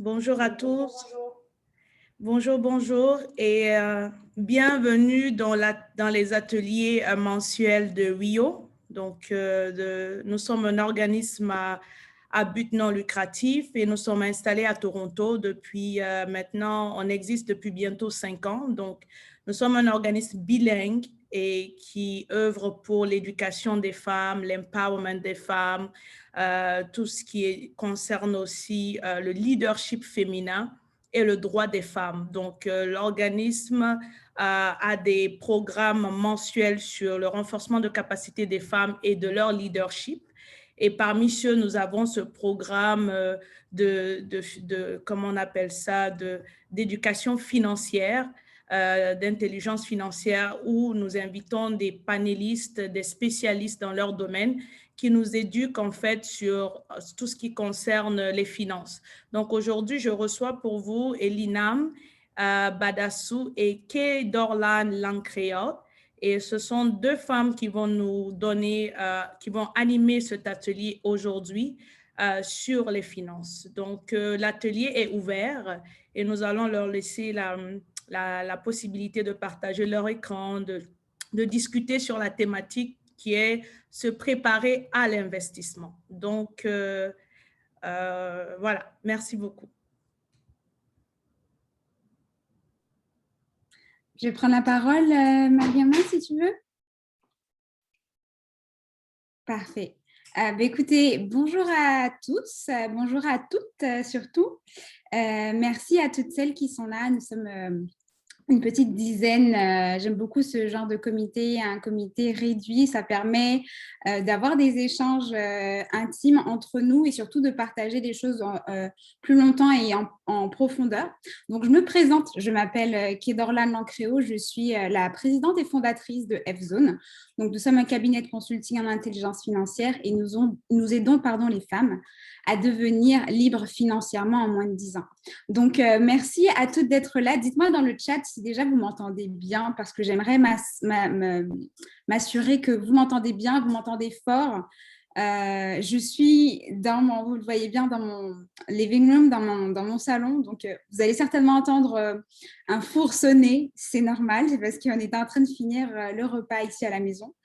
Bonjour à Bonjour, tous. bonjour. Bonjour, bonjour et bienvenue dans les ateliers mensuels de WIO. Donc, nous sommes un organisme à but non lucratif et nous sommes installés à Toronto depuis maintenant, on existe depuis bientôt 5 ans. Donc, nous sommes un organisme bilingue et qui œuvre pour l'éducation des femmes, l'empowerment des femmes, tout ce concerne aussi le leadership féminin et le droit des femmes. Donc, l'organisme a des programmes mensuels sur le renforcement de capacité des femmes et de leur leadership. Et parmi ceux, nous avons ce programme comment on appelle ça, d'éducation financière, d'intelligence financière, où nous invitons des panélistes, des spécialistes dans leur domaine qui nous éduquent en fait sur tout ce qui concerne les finances. Donc aujourd'hui, je reçois pour vous Elinam Badassou et Kay Dorlan Lancréol. Et ce sont deux femmes qui vont nous donner, qui vont animer cet atelier aujourd'hui sur les finances. Donc, l'atelier est ouvert et nous allons leur laisser la possibilité de partager leur écran, de discuter sur la thématique qui est se préparer à l'investissement. Donc, voilà, merci beaucoup. Je vais prendre la parole, Mariama, si tu veux. Parfait. Écoutez, bonjour à tous, bonjour à toutes surtout. Merci à toutes celles qui sont là. Nous sommes une petite dizaine. J'aime beaucoup ce genre de comité, un comité réduit. Ça permet d'avoir des échanges intimes entre nous et surtout de partager des choses plus longtemps et en profondeur. Donc, je me présente. Je m'appelle Kedorlan Lancréo. Je suis la présidente et fondatrice de F-Zone. Donc, nous sommes un cabinet de consulting en intelligence financière et nous aidons les femmes à devenir libres financièrement en moins de 10 ans. Donc, merci à toutes d'être là. Dites-moi dans le chat si déjà vous m'entendez bien, parce que j'aimerais m'assurer que vous m'entendez bien, vous m'entendez fort. Je suis vous le voyez bien, dans mon living room, dans mon salon. Donc, vous allez certainement entendre un four sonner. C'est normal, c'est parce qu'on est en train de finir le repas ici à la maison.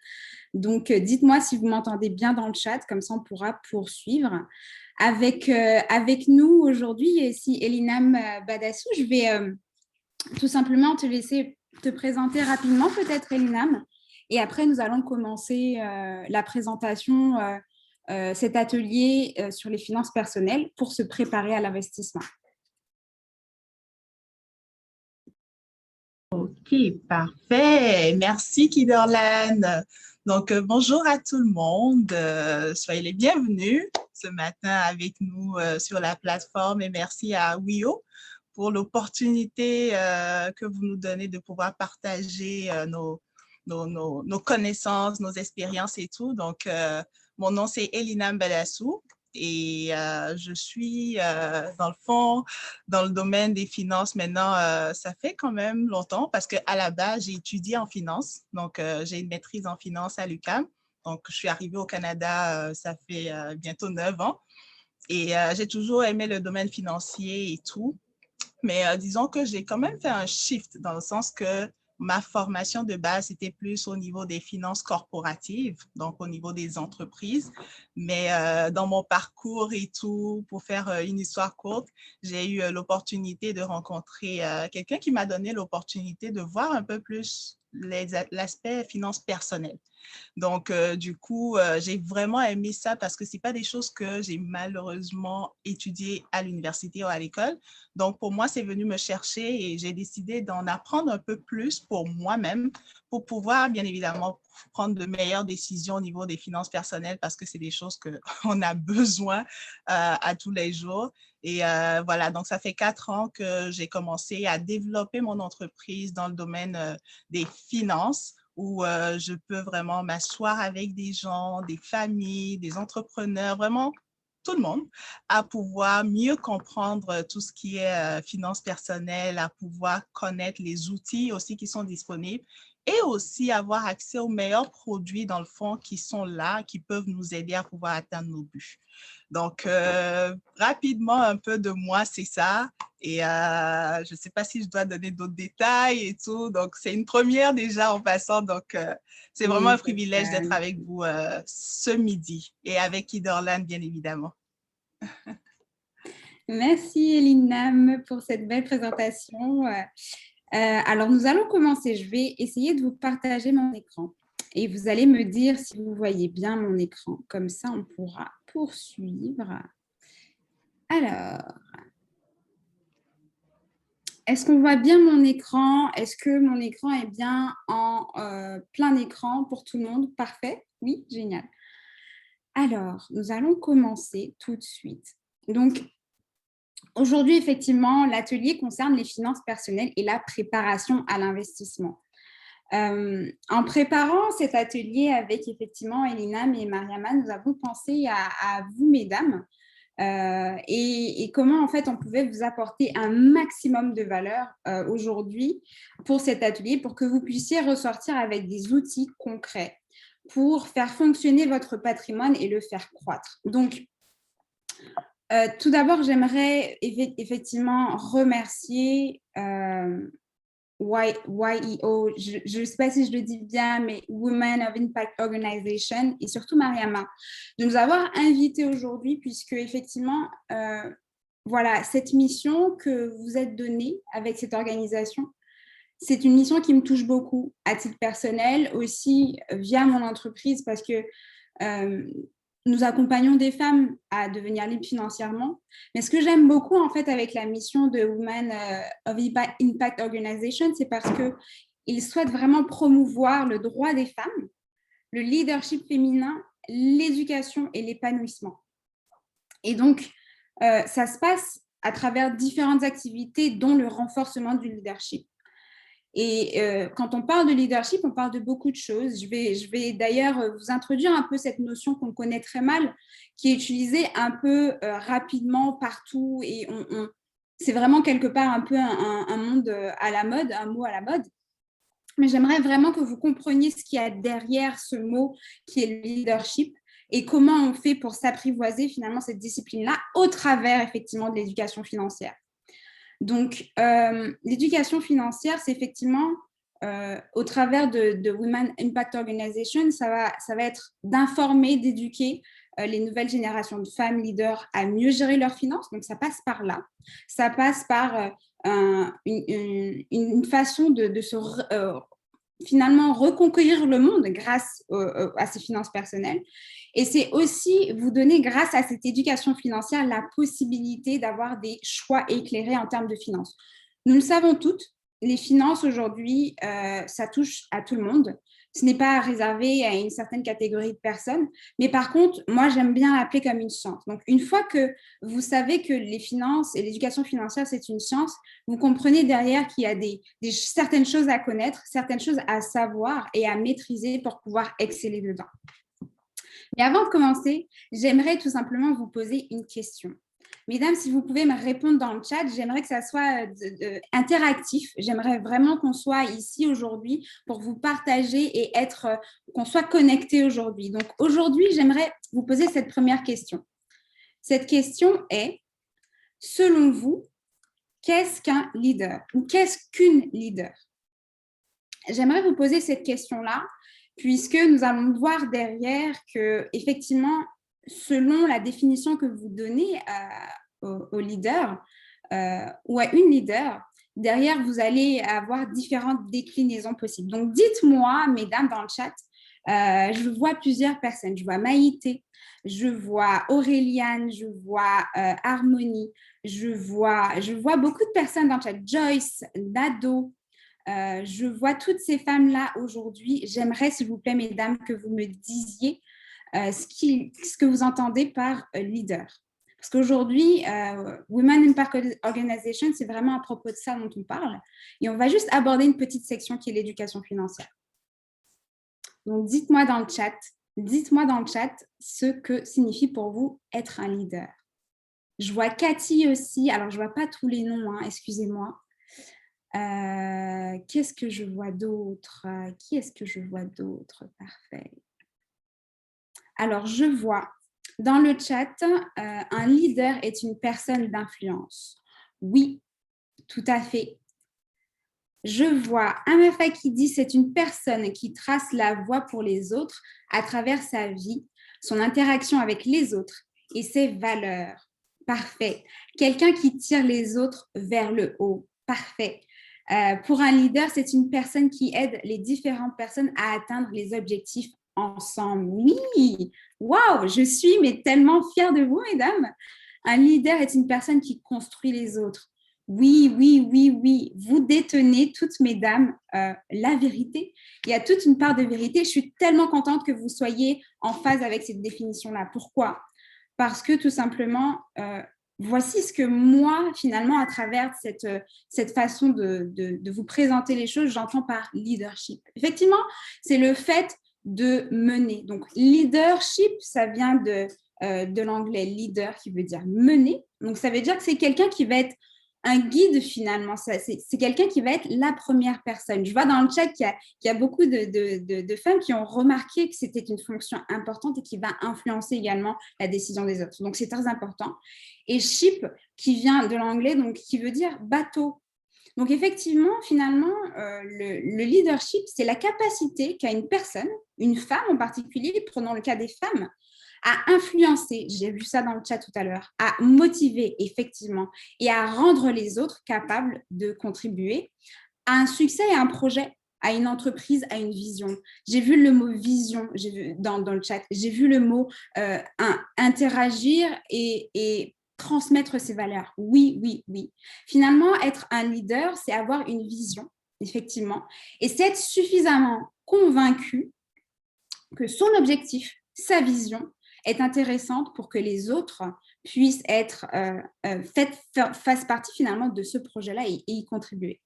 Donc, dites-moi si vous m'entendez bien dans le chat, comme ça on pourra poursuivre. Avec nous aujourd'hui, si Elinam Badassou, je vais tout simplement te laisser te présenter rapidement, peut-être, Elinam. Et après, nous allons commencer la présentation, cet atelier sur les finances personnelles pour se préparer à l'investissement. OK, parfait. Merci, Kiderlan. Donc, bonjour à tout le monde. Soyez les bienvenus ce matin avec nous sur la plateforme et merci à WIO pour l'opportunité que vous nous donnez de pouvoir partager nos connaissances, nos expériences et tout. Donc, mon nom, c'est Elinam Badassou. Et je suis, dans le fond, dans le domaine des finances maintenant, ça fait quand même longtemps parce qu'à la base, j'ai étudié en finance. Donc, j'ai une maîtrise en finance à l'UQAM. Donc, je suis arrivée au Canada, ça fait bientôt 9 ans. Et j'ai toujours aimé le domaine financier et tout. Mais disons que j'ai quand même fait un shift dans le sens que ma formation de base était plus au niveau des finances corporatives, donc au niveau des entreprises. Mais dans mon parcours et tout, pour faire une histoire courte, j'ai eu l'opportunité de rencontrer quelqu'un qui m'a donné l'opportunité de voir un peu plus l'aspect finance personnelle. Donc, du coup, j'ai vraiment aimé ça parce que ce n'est pas des choses que j'ai malheureusement étudiées à l'université ou à l'école. Donc, pour moi, c'est venu me chercher et j'ai décidé d'en apprendre un peu plus pour moi-même pour pouvoir, bien évidemment, prendre de meilleures décisions au niveau des finances personnelles parce que c'est des choses qu'on a besoin à tous les jours. Et voilà, donc ça fait 4 ans que j'ai commencé à développer mon entreprise dans le domaine des finances où je peux vraiment m'asseoir avec des gens, des familles, des entrepreneurs, vraiment tout le monde, à pouvoir mieux comprendre tout ce qui est finances personnelles, à pouvoir connaître les outils aussi qui sont disponibles et aussi avoir accès aux meilleurs produits, dans le fond, qui sont là, qui peuvent nous aider à pouvoir atteindre nos buts. Donc, rapidement, un peu de moi, c'est ça. Et je ne sais pas si je dois donner d'autres détails et tout. Donc, c'est une première déjà en passant. Donc, c'est vraiment un privilège d'être avec vous ce midi et avec Kiderlan, bien évidemment. Merci, Elinam, pour cette belle présentation. Alors, nous allons commencer. Je vais essayer de vous partager mon écran. Et vous allez me dire si vous voyez bien mon écran. Comme ça, on pourra poursuivre. Alors, est-ce qu'on voit bien mon écran? Est-ce que mon écran est bien en plein écran pour tout le monde? Parfait. Oui, génial. Alors, nous allons commencer tout de suite. Donc, aujourd'hui, effectivement, l'atelier concerne les finances personnelles et la préparation à l'investissement. En préparant cet atelier avec effectivement Elinam et Mariama, nous avons pensé à vous, mesdames, et comment en fait on pouvait vous apporter un maximum de valeur aujourd'hui pour cet atelier, pour que vous puissiez ressortir avec des outils concrets pour faire fonctionner votre patrimoine et le faire croître. Donc, tout d'abord, j'aimerais effectivement remercier YEO, je ne sais pas si je le dis bien, mais Women of Impact Organization, et surtout Mariama, de nous avoir invités aujourd'hui, puisque effectivement, voilà, cette mission que vous êtes donnée avec cette organisation, c'est une mission qui me touche beaucoup à titre personnel, aussi via mon entreprise, parce que nous accompagnons des femmes à devenir libres financièrement. Mais ce que j'aime beaucoup, en fait, avec la mission de Women of Impact Organization, c'est parce qu'ils souhaitent vraiment promouvoir le droit des femmes, le leadership féminin, l'éducation et l'épanouissement. Et donc, ça se passe à travers différentes activités, dont le renforcement du leadership. Et quand on parle de leadership, on parle de beaucoup de choses. Je vais d'ailleurs vous introduire un peu cette notion qu'on connaît très mal, qui est utilisée un peu rapidement partout. Et c'est vraiment quelque part un peu un monde à la mode, un mot à la mode. Mais j'aimerais vraiment que vous compreniez ce qu'il y a derrière ce mot qui est le leadership et comment on fait pour s'apprivoiser finalement cette discipline-là au travers effectivement de l'éducation financière. Donc, l'éducation financière, c'est effectivement, au travers de Women Impact Organization, ça va être d'informer, d'éduquer les nouvelles générations de femmes leaders à mieux gérer leurs finances. Donc, ça passe par là. Ça passe par une façon de se finalement reconquérir le monde grâce à ses finances personnelles. Et c'est aussi vous donner, grâce à cette éducation financière, la possibilité d'avoir des choix éclairés en termes de finances. Nous le savons toutes, les finances aujourd'hui, ça touche à tout le monde. Ce n'est pas réservé à une certaine catégorie de personnes. Mais par contre, moi, j'aime bien l'appeler comme une science. Donc, une fois que vous savez que les finances et l'éducation financière, c'est une science, vous comprenez derrière qu'il y a certaines choses à connaître, certaines choses à savoir et à maîtriser pour pouvoir exceller dedans. Mais avant de commencer, j'aimerais tout simplement vous poser une question. Mesdames, si vous pouvez me répondre dans le chat, j'aimerais que ça soit interactif. J'aimerais vraiment qu'on soit ici aujourd'hui pour vous partager et qu'on soit connectés aujourd'hui. Donc aujourd'hui, j'aimerais vous poser cette première question. Cette question est, selon vous, qu'est-ce qu'un leader ou qu'est-ce qu'une leader? J'aimerais vous poser cette question-là, puisque nous allons voir derrière que, effectivement, selon la définition que vous donnez au leader ou à une leader, derrière, vous allez avoir différentes déclinaisons possibles. Donc, dites-moi, mesdames, dans le chat, je vois plusieurs personnes. Je vois Maïté, je vois Auréliane, je vois Harmonie, je vois beaucoup de personnes dans le chat. Joyce, Nado, je vois toutes ces femmes-là aujourd'hui. J'aimerais, s'il vous plaît, mesdames, que vous me disiez ce que vous entendez par leader. Parce qu'aujourd'hui, Women Impact Organization, c'est vraiment à propos de ça dont on parle. Et on va juste aborder une petite section qui est l'éducation financière. Donc, dites-moi dans le chat ce que signifie pour vous être un leader. Je vois Cathy aussi. Alors, je ne vois pas tous les noms, hein, excusez-moi. Qu'est-ce que je vois d'autre? Qui est-ce que je vois d'autre? Parfait. Alors, je vois dans le chat, un leader est une personne d'influence. Oui, tout à fait. Je vois Amafa qui dit c'est une personne qui trace la voie pour les autres à travers sa vie, son interaction avec les autres et ses valeurs. Parfait. Quelqu'un qui tire les autres vers le haut. Parfait. Pour un leader, c'est une personne qui aide les différentes personnes à atteindre les objectifs ensemble. Oui, waouh, je suis mais tellement fière de vous, mesdames. Un leader est une personne qui construit les autres. Oui, oui, oui, oui. Vous détenez, toutes mesdames, la vérité. Il y a toute une part de vérité. Je suis tellement contente que vous soyez en phase avec cette définition-là. Pourquoi? Parce que tout simplement, voici ce que moi, finalement, à travers cette façon de vous présenter les choses, j'entends par leadership. Effectivement, c'est le fait de mener. Donc, leadership, ça vient de l'anglais leader qui veut dire mener. Donc, ça veut dire que c'est quelqu'un qui va être un guide finalement. C'est quelqu'un qui va être la première personne. Je vois dans le chat qu'il y a beaucoup de femmes qui ont remarqué que c'était une fonction importante et qui va influencer également la décision des autres. Donc, c'est très important. Et ship, qui vient de l'anglais, donc qui veut dire bateau. Donc, effectivement, finalement, le leadership, c'est la capacité qu'a une personne, une femme en particulier, prenons le cas des femmes, à influencer, j'ai vu ça dans le chat tout à l'heure, à motiver effectivement et à rendre les autres capables de contribuer à un succès et à un projet, à une entreprise, à une vision. J'ai vu le mot vision dans le chat, j'ai vu le mot interagir et transmettre ses valeurs. Oui, oui, oui. Finalement, être un leader, c'est avoir une vision, effectivement, et c'est être suffisamment convaincu que son objectif, sa vision, est intéressante pour que les autres puissent être fassent partie finalement de ce projet-là et y contribuer.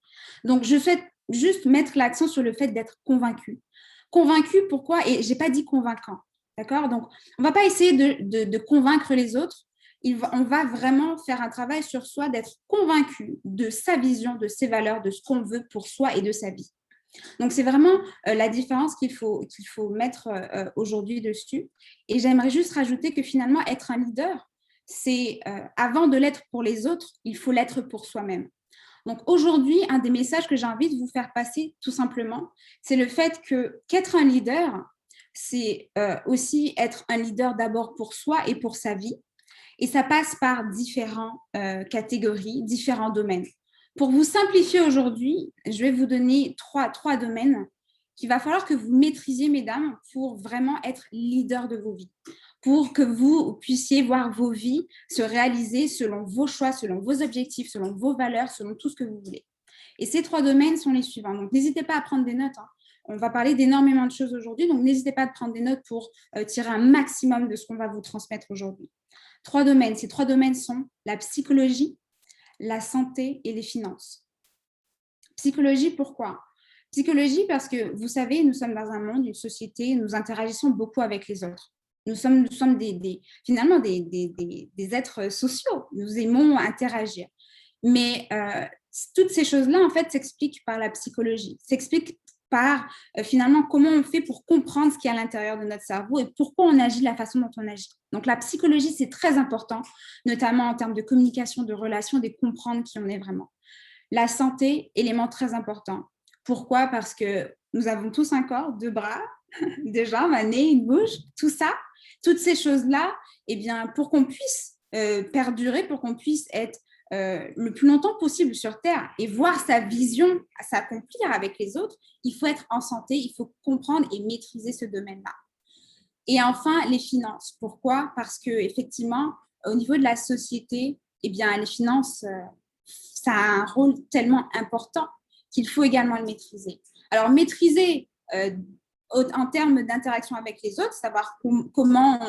Donc, je souhaite juste mettre l'accent sur le fait d'être convaincu. Convaincu, pourquoi? Et je n'ai pas dit convaincant, d'accord? Donc, on ne va pas essayer de convaincre les autres. On va vraiment faire un travail sur soi, d'être convaincu de sa vision, de ses valeurs, de ce qu'on veut pour soi et de sa vie. Donc, c'est vraiment la différence qu'il faut mettre aujourd'hui dessus. Et j'aimerais juste rajouter que finalement, être un leader, c'est avant de l'être pour les autres, il faut l'être pour soi-même. Donc, aujourd'hui, un des messages que j'ai envie de vous faire passer, tout simplement, c'est le fait qu'être un leader, c'est aussi être un leader d'abord pour soi et pour sa vie. Et ça passe par différentes catégories, différents domaines. Pour vous simplifier aujourd'hui, je vais vous donner trois domaines qu'il va falloir que vous maîtrisiez, mesdames, pour vraiment être leader de vos vies, pour que vous puissiez voir vos vies se réaliser selon vos choix, selon vos objectifs, selon vos valeurs, selon tout ce que vous voulez. Et ces trois domaines sont les suivants. Donc, n'hésitez pas à prendre des notes. On va parler d'énormément de choses aujourd'hui, donc n'hésitez pas à prendre des notes pour tirer un maximum de ce qu'on va vous transmettre aujourd'hui. Trois domaines. Ces trois domaines sont la psychologie, la santé et les finances. Psychologie, pourquoi? Psychologie parce que, vous savez, nous sommes dans un monde, une société, nous interagissons beaucoup avec les autres. Nous sommes finalement des êtres sociaux. Nous aimons interagir. Mais toutes ces choses-là, en fait, s'expliquent par la psychologie, s'expliquent par finalement comment on fait pour comprendre ce qui est à l'intérieur de notre cerveau et pourquoi on agit de la façon dont on agit. Donc, la psychologie, c'est très important, notamment en termes de communication, de relations, de comprendre qui on est vraiment. La santé, élément très important. Pourquoi? Parce que nous avons tous un corps, 2 bras, 2 jambes, un nez, une bouche, tout ça, toutes ces choses-là, eh bien, pour qu'on puisse perdurer, pour qu'on puisse être le plus longtemps possible sur Terre et voir sa vision s'accomplir avec les autres, il faut être en santé, il faut comprendre et maîtriser ce domaine-là. Et enfin, les finances. Pourquoi? Parce qu'effectivement, au niveau de la société, eh bien, les finances, ça a un rôle tellement important qu'il faut également le maîtriser. Alors, maîtriser en termes d'interaction avec les autres, savoir comment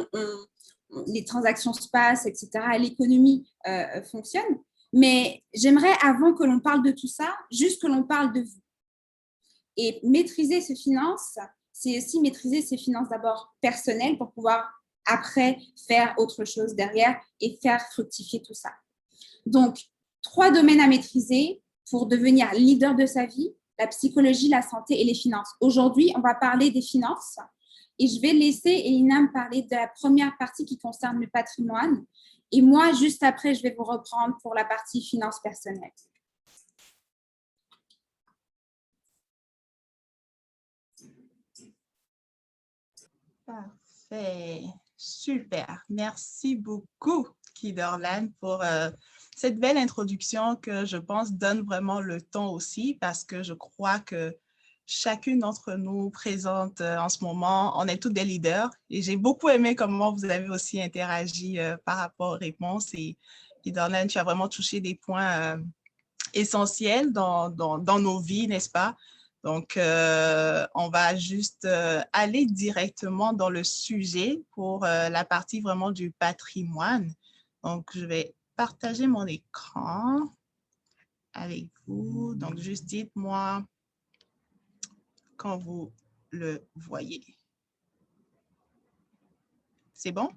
les transactions se passent, etc., l'économie fonctionne. Mais j'aimerais, avant que l'on parle de tout ça, juste que l'on parle de vous. Et maîtriser ses finances, c'est aussi maîtriser ses finances d'abord personnelles pour pouvoir après faire autre chose derrière et faire fructifier tout ça. Donc, 3 domaines à maîtriser pour devenir leader de sa vie, la psychologie, la santé et les finances. Aujourd'hui, on va parler des finances et je vais laisser Elina me parler de la première partie qui concerne le patrimoine. Et moi, juste après, je vais vous reprendre pour la partie finances personnelles. Parfait. Super. Merci beaucoup, Kiderlan, pour cette belle introduction que je pense donne vraiment le ton aussi parce que je crois que chacune d'entre nous présente en ce moment, on est tous des leaders et j'ai beaucoup aimé comment vous avez aussi interagi par rapport aux réponses et Kiderlan, tu as vraiment touché des points essentiels dans nos vies, n'est-ce pas? Donc, on va juste aller directement dans le sujet pour la partie vraiment du patrimoine. Donc, je vais partager mon écran avec vous. Donc, juste dites-moi quand vous le voyez. C'est bon?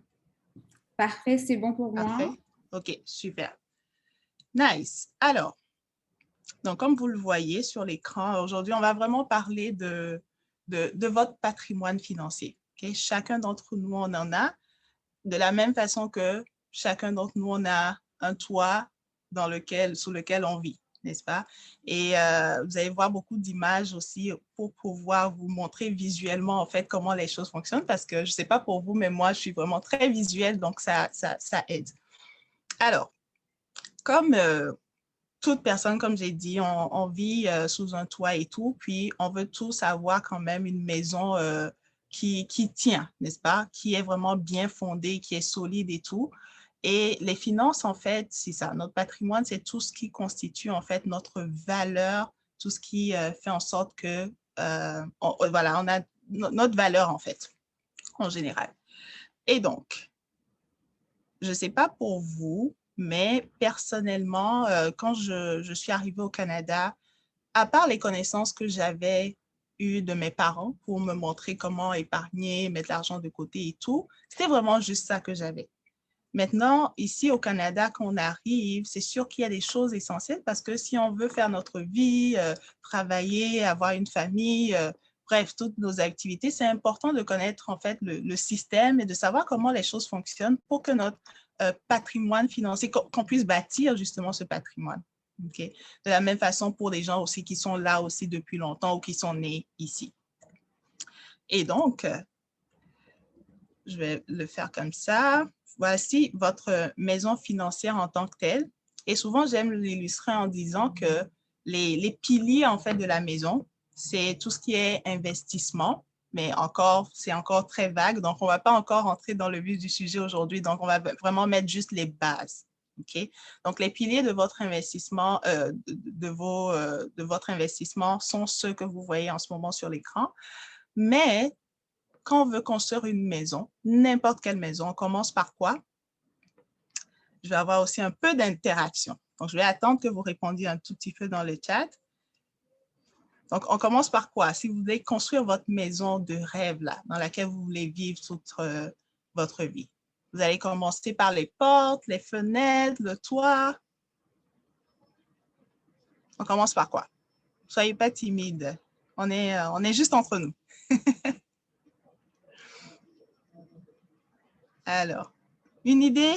Parfait, c'est bon pour Parfait. moi. OK, super. Nice. Alors, donc, comme vous le voyez sur l'écran, aujourd'hui, on va vraiment parler de votre patrimoine financier. Okay? Chacun d'entre nous, on en a. De la même façon que chacun d'entre nous, on a un toit sous lequel on vit, n'est-ce pas? Et vous allez voir beaucoup d'images aussi pour pouvoir vous montrer visuellement, en fait, comment les choses fonctionnent, parce que je ne sais pas pour vous, mais moi, je suis vraiment très visuelle, donc ça aide. Alors, comme toute personne, comme j'ai dit, on vit sous un toit et tout, puis on veut tous avoir quand même une maison qui tient, n'est-ce pas? Qui est vraiment bien fondée, qui est solide et tout. Et les finances, en fait, c'est ça. Notre patrimoine, c'est tout ce qui constitue, en fait, notre valeur, tout ce qui fait en sorte que, voilà, on a notre valeur, en fait, en général. Et donc, je ne sais pas pour vous, mais personnellement, quand je suis arrivée au Canada, à part les connaissances que j'avais eues de mes parents pour me montrer comment épargner, mettre l'argent de côté et tout, c'était vraiment juste ça que j'avais. Maintenant, ici au Canada, quand on arrive, c'est sûr qu'il y a des choses essentielles parce que si on veut faire notre vie, travailler, avoir une famille, bref, toutes nos activités, c'est important de connaître en fait le système et de savoir comment les choses fonctionnent pour que notre patrimoine financier, qu'on puisse bâtir justement ce patrimoine. Okay? De la même façon pour les gens aussi qui sont là aussi depuis longtemps ou qui sont nés ici. Et donc, je vais le faire comme ça. Voici votre maison financière en tant que telle. Et souvent, j'aime l'illustrer en disant que les piliers en fait de la maison, c'est tout ce qui est investissement, mais c'est encore très vague. Donc, on ne va pas encore entrer dans le vif du sujet aujourd'hui. Donc, on va vraiment mettre juste les bases. Okay? Donc, les piliers de votre investissement, de votre investissement sont ceux que vous voyez en ce moment sur l'écran. Mais quand on veut construire une maison, n'importe quelle maison, on commence par quoi? Je vais avoir aussi un peu d'interaction. Donc, je vais attendre que vous répondiez un tout petit peu dans le chat. Donc, on commence par quoi? Si vous voulez construire votre maison de rêve, là, dans laquelle vous voulez vivre toute votre vie, vous allez commencer par les portes, les fenêtres, le toit. On commence par quoi? Soyez pas timide. On est juste entre nous. Alors, une idée?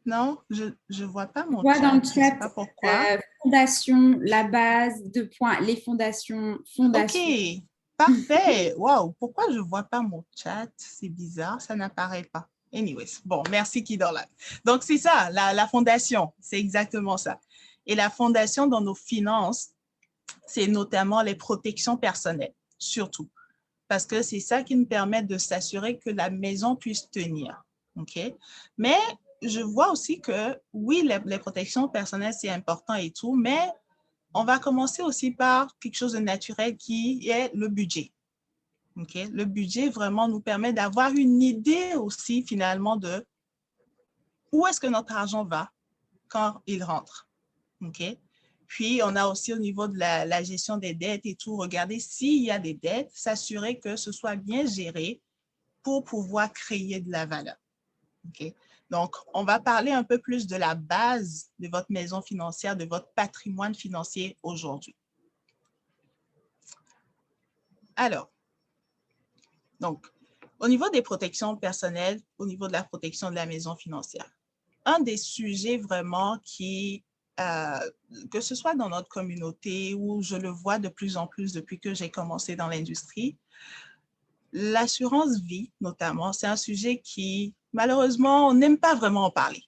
Non, je ne vois pas mon chat. Dans le Je ne sais chat, pas pourquoi. fondation, la base, 2 points, les fondations, fondation. OK, parfait. Wow, pourquoi je ne vois pas mon chat? C'est bizarre, ça n'apparaît pas. Anyways, bon, merci Kidorlan. Donc, c'est ça, la fondation, c'est exactement ça. Et la fondation dans nos finances, c'est notamment les protections personnelles, surtout. Parce que c'est ça qui nous permet de s'assurer que la maison puisse tenir. OK? Mais je vois aussi que, oui, les protections personnelles, c'est important et tout, mais on va commencer aussi par quelque chose de naturel qui est le budget. Okay? Le budget vraiment nous permet d'avoir une idée aussi finalement de où est-ce que notre argent va quand il rentre. Okay? Puis, on a aussi au niveau de la gestion des dettes et tout, regarder s'il y a des dettes, s'assurer que ce soit bien géré pour pouvoir créer de la valeur. Okay? Donc, on va parler un peu plus de la base de votre maison financière, de votre patrimoine financier aujourd'hui. Alors, donc, au niveau des protections personnelles, au niveau de la protection de la maison financière, un des sujets vraiment que ce soit dans notre communauté ou je le vois de plus en plus depuis que j'ai commencé dans l'industrie, l'assurance vie, notamment, c'est un sujet qui, malheureusement, on n'aime pas vraiment en parler.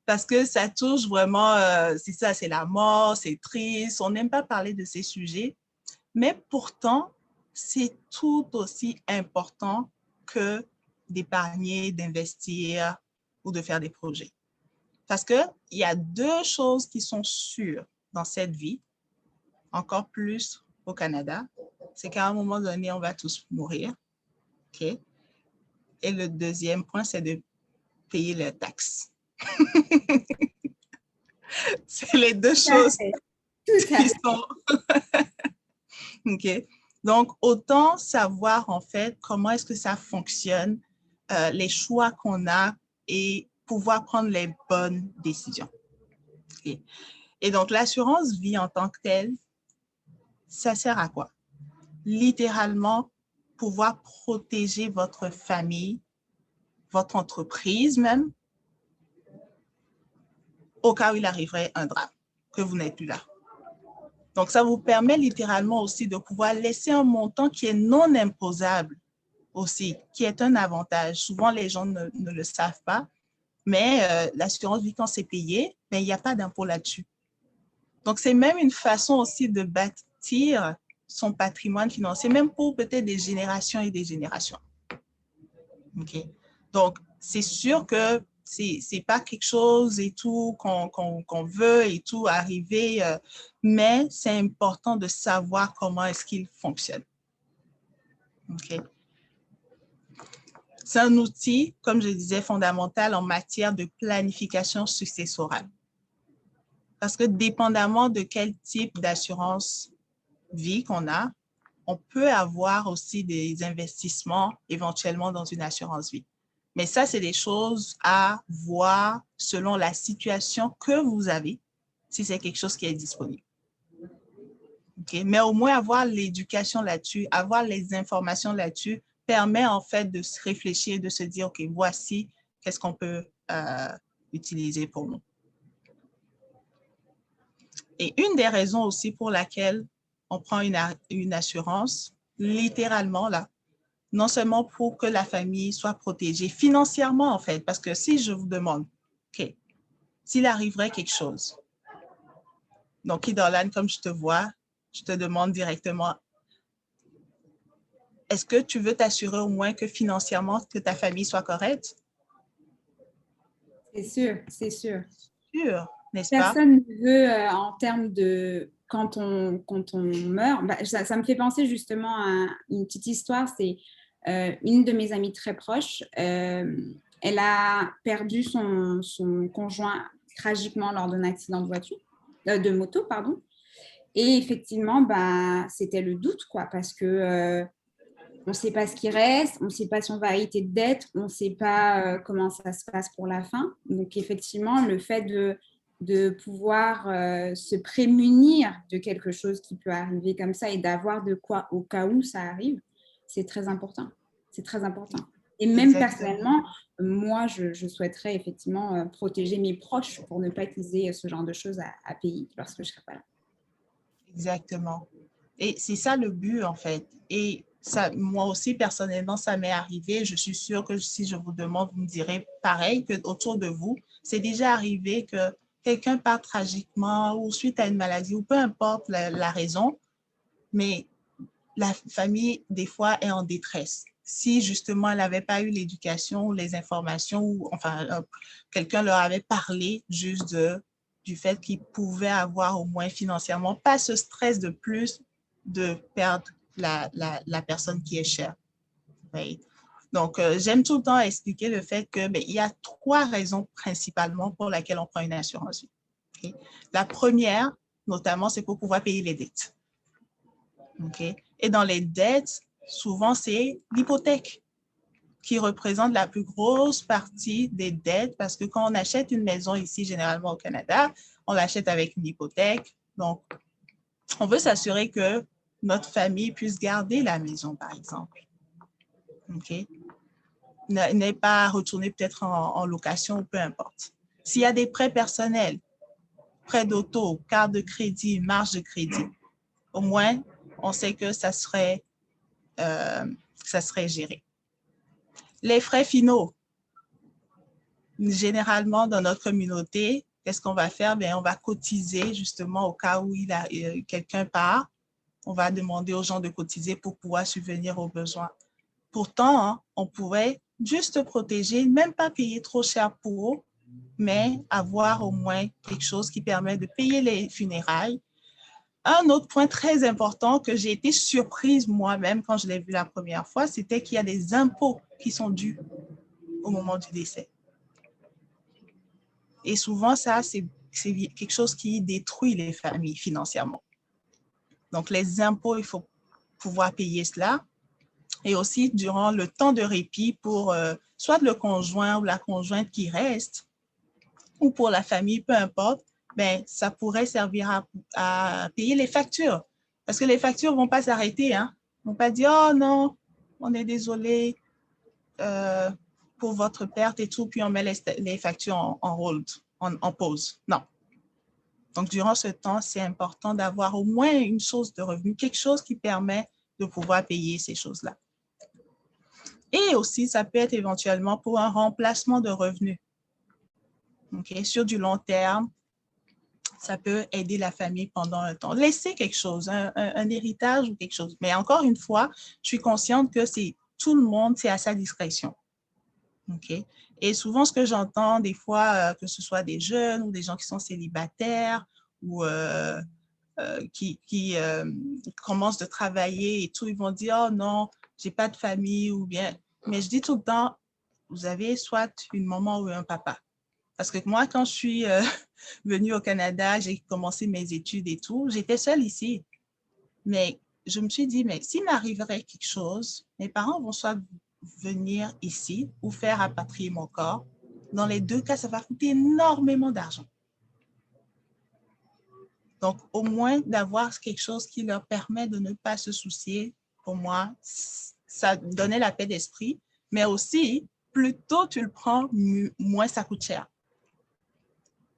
Parce que ça touche vraiment, c'est ça, c'est la mort, c'est triste, on n'aime pas parler de ces sujets. Mais pourtant, c'est tout aussi important que d'épargner, d'investir ou de faire des projets. Parce qu'il y a deux choses qui sont sûres dans cette vie, encore plus au Canada, c'est qu'à un moment donné, on va tous mourir. Okay? Et le deuxième point, c'est de payer les taxes. C'est les deux choses qui sont... OK. Donc, autant savoir en fait comment est-ce que ça fonctionne, les choix qu'on a et pouvoir prendre les bonnes décisions. Okay. Et donc, l'assurance vie en tant que telle, ça sert à quoi? Littéralement, pouvoir protéger votre famille, votre entreprise même, au cas où il arriverait un drame, que vous n'êtes plus là. Donc, ça vous permet littéralement aussi de pouvoir laisser un montant qui est non imposable aussi, qui est un avantage. Souvent, les gens ne le savent pas, mais l'assurance vie, quand c'est payé, ben, il n'y a pas d'impôt là-dessus. Donc, c'est même une façon aussi de bâtir son patrimoine financier, même pour peut-être des générations et des générations. OK. Donc, c'est sûr que c'est pas quelque chose et tout qu'on veut et tout arriver, mais c'est important de savoir comment est-ce qu'il fonctionne. OK. C'est un outil, comme je disais, fondamental en matière de planification successorale. Parce que dépendamment de quel type d'assurance vie qu'on a, on peut avoir aussi des investissements éventuellement dans une assurance vie. Mais ça, c'est des choses à voir selon la situation que vous avez, si c'est quelque chose qui est disponible. Okay? Mais au moins avoir l'éducation là-dessus, avoir les informations là-dessus, permet en fait de se réfléchir, de se dire, OK, voici qu'est-ce qu'on peut utiliser pour nous. Et une des raisons aussi pour laquelle on prend une assurance, littéralement là, non seulement pour que la famille soit protégée financièrement en fait, parce que si je vous demande, OK, s'il arriverait quelque chose, donc Kiderlan, comme je te vois, je te demande directement, est-ce que tu veux t'assurer au moins que financièrement, que ta famille soit correcte? C'est sûr, c'est sûr. Sûr, n'est-ce pas? Personne ne veut, en termes de quand on meurt, bah, ça me fait penser justement à une petite histoire. C'est une de mes amies très proches. Elle a perdu son conjoint tragiquement lors d'un accident de moto, pardon. Et effectivement, bah, c'était le doute, quoi, parce que on ne sait pas ce qui reste, on ne sait pas si on va hériter de dettes, on ne sait pas comment ça se passe pour la fin. Donc, effectivement, le fait de pouvoir se prémunir de quelque chose qui peut arriver comme ça et d'avoir de quoi au cas où ça arrive, c'est très important. C'est très important. Et même personnellement, moi, je souhaiterais effectivement protéger mes proches pour ne pas qu'ils aient ce genre de choses à payer lorsque je ne serai pas là. Exactement. Et c'est ça le but, en fait. Et ça, moi aussi, personnellement, ça m'est arrivé. Je suis sûre que si je vous demande, vous me direz pareil que autour de vous. C'est déjà arrivé que quelqu'un part tragiquement ou suite à une maladie ou peu importe la raison, mais la famille, des fois, est en détresse. Si justement, elle n'avait pas eu l'éducation ou les informations ou enfin, quelqu'un leur avait parlé juste du fait qu'ils pouvaient avoir au moins financièrement, pas ce stress de plus de perdre la personne qui est chère. Right? Donc, j'aime tout le temps expliquer le fait qu'il y a 3 raisons principalement pour lesquelles on prend une assurance vie. Okay? La première, notamment, c'est pour pouvoir payer les dettes. Okay? Et dans les dettes, souvent, c'est l'hypothèque. qui représente la plus grosse partie des dettes, parce que quand on achète une maison ici, généralement au Canada, on l'achète avec une hypothèque. Donc, on veut s'assurer que notre famille puisse garder la maison, par exemple. OK? N'est pas retourner peut-être en location ou peu importe. S'il y a des prêts personnels, prêts d'auto, carte de crédit, marge de crédit, au moins, on sait que ça serait géré. Les frais finaux, généralement dans notre communauté, qu'est-ce qu'on va faire? Bien, on va cotiser justement au cas où quelqu'un part. On va demander aux gens de cotiser pour pouvoir subvenir aux besoins. Pourtant, hein, on pourrait juste protéger, même pas payer trop cher pour eux, mais avoir au moins quelque chose qui permet de payer les funérailles. Un autre point très important que j'ai été surprise moi-même quand je l'ai vu la première fois, c'était qu'il y a des impôts qui sont dus au moment du décès. Et souvent, ça, c'est quelque chose qui détruit les familles financièrement. Donc, les impôts, il faut pouvoir payer cela. Et aussi, durant le temps de répit pour soit le conjoint ou la conjointe qui reste, ou pour la famille, peu importe, ben, ça pourrait servir à payer les factures. Parce que les factures ne vont pas s'arrêter. Hein? Ils ne vont pas dire, oh non, on est désolé pour votre perte et tout, puis on met les factures en hold, en pause. Non. Donc, durant ce temps, c'est important d'avoir au moins une source de revenu, quelque chose qui permet de pouvoir payer ces choses-là. Et aussi, ça peut être éventuellement pour un remplacement de revenus. Okay? Sur du long terme, ça peut aider la famille pendant un temps. Laisser quelque chose, un héritage ou quelque chose. Mais encore une fois, je suis consciente que c'est tout le monde, c'est à sa discrétion. Okay? Et souvent, ce que j'entends des fois, que ce soit des jeunes ou des gens qui sont célibataires ou qui commencent de travailler et tout, ils vont dire, oh non, j'ai pas de famille ou bien. Mais je dis tout le temps, vous avez soit une maman ou un papa. Parce que moi, quand je suis venue au Canada, j'ai commencé mes études et tout, j'étais seule ici. Mais je me suis dit, mais s'il m'arriverait quelque chose, mes parents vont soit venir ici ou faire rapatrier mon corps. Dans les deux cas, ça va coûter énormément d'argent. Donc, au moins d'avoir quelque chose qui leur permet de ne pas se soucier, pour moi, ça donnait la paix d'esprit. Mais aussi, plus tôt tu le prends, moins ça coûte cher.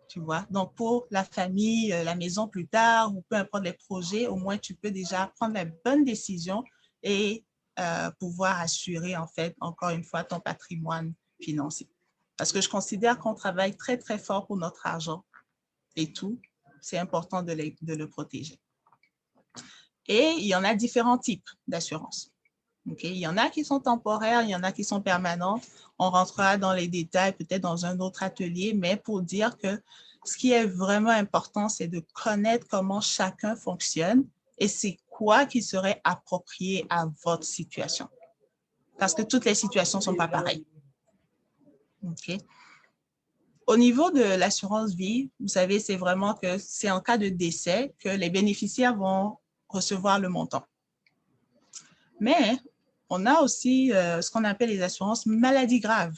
Tu vois? Donc, pour la famille, la maison plus tard, ou peu importe les projets, au moins tu peux déjà prendre la bonne décision et pouvoir assurer, en fait, encore une fois, ton patrimoine financier. Parce que je considère qu'on travaille très, très fort pour notre argent et tout. C'est important de le protéger. Et il y en a différents types d'assurances. Okay? Il y en a qui sont temporaires, il y en a qui sont permanentes. On rentrera dans les détails peut-être dans un autre atelier, mais pour dire que ce qui est vraiment important, c'est de connaître comment chacun fonctionne et c'est quoi qui serait approprié à votre situation. Parce que toutes les situations ne sont pas pareilles. Okay? Au niveau de l'assurance vie, vous savez, c'est vraiment que c'est en cas de décès que les bénéficiaires vont recevoir le montant. Mais on a aussi ce qu'on appelle les assurances maladies graves,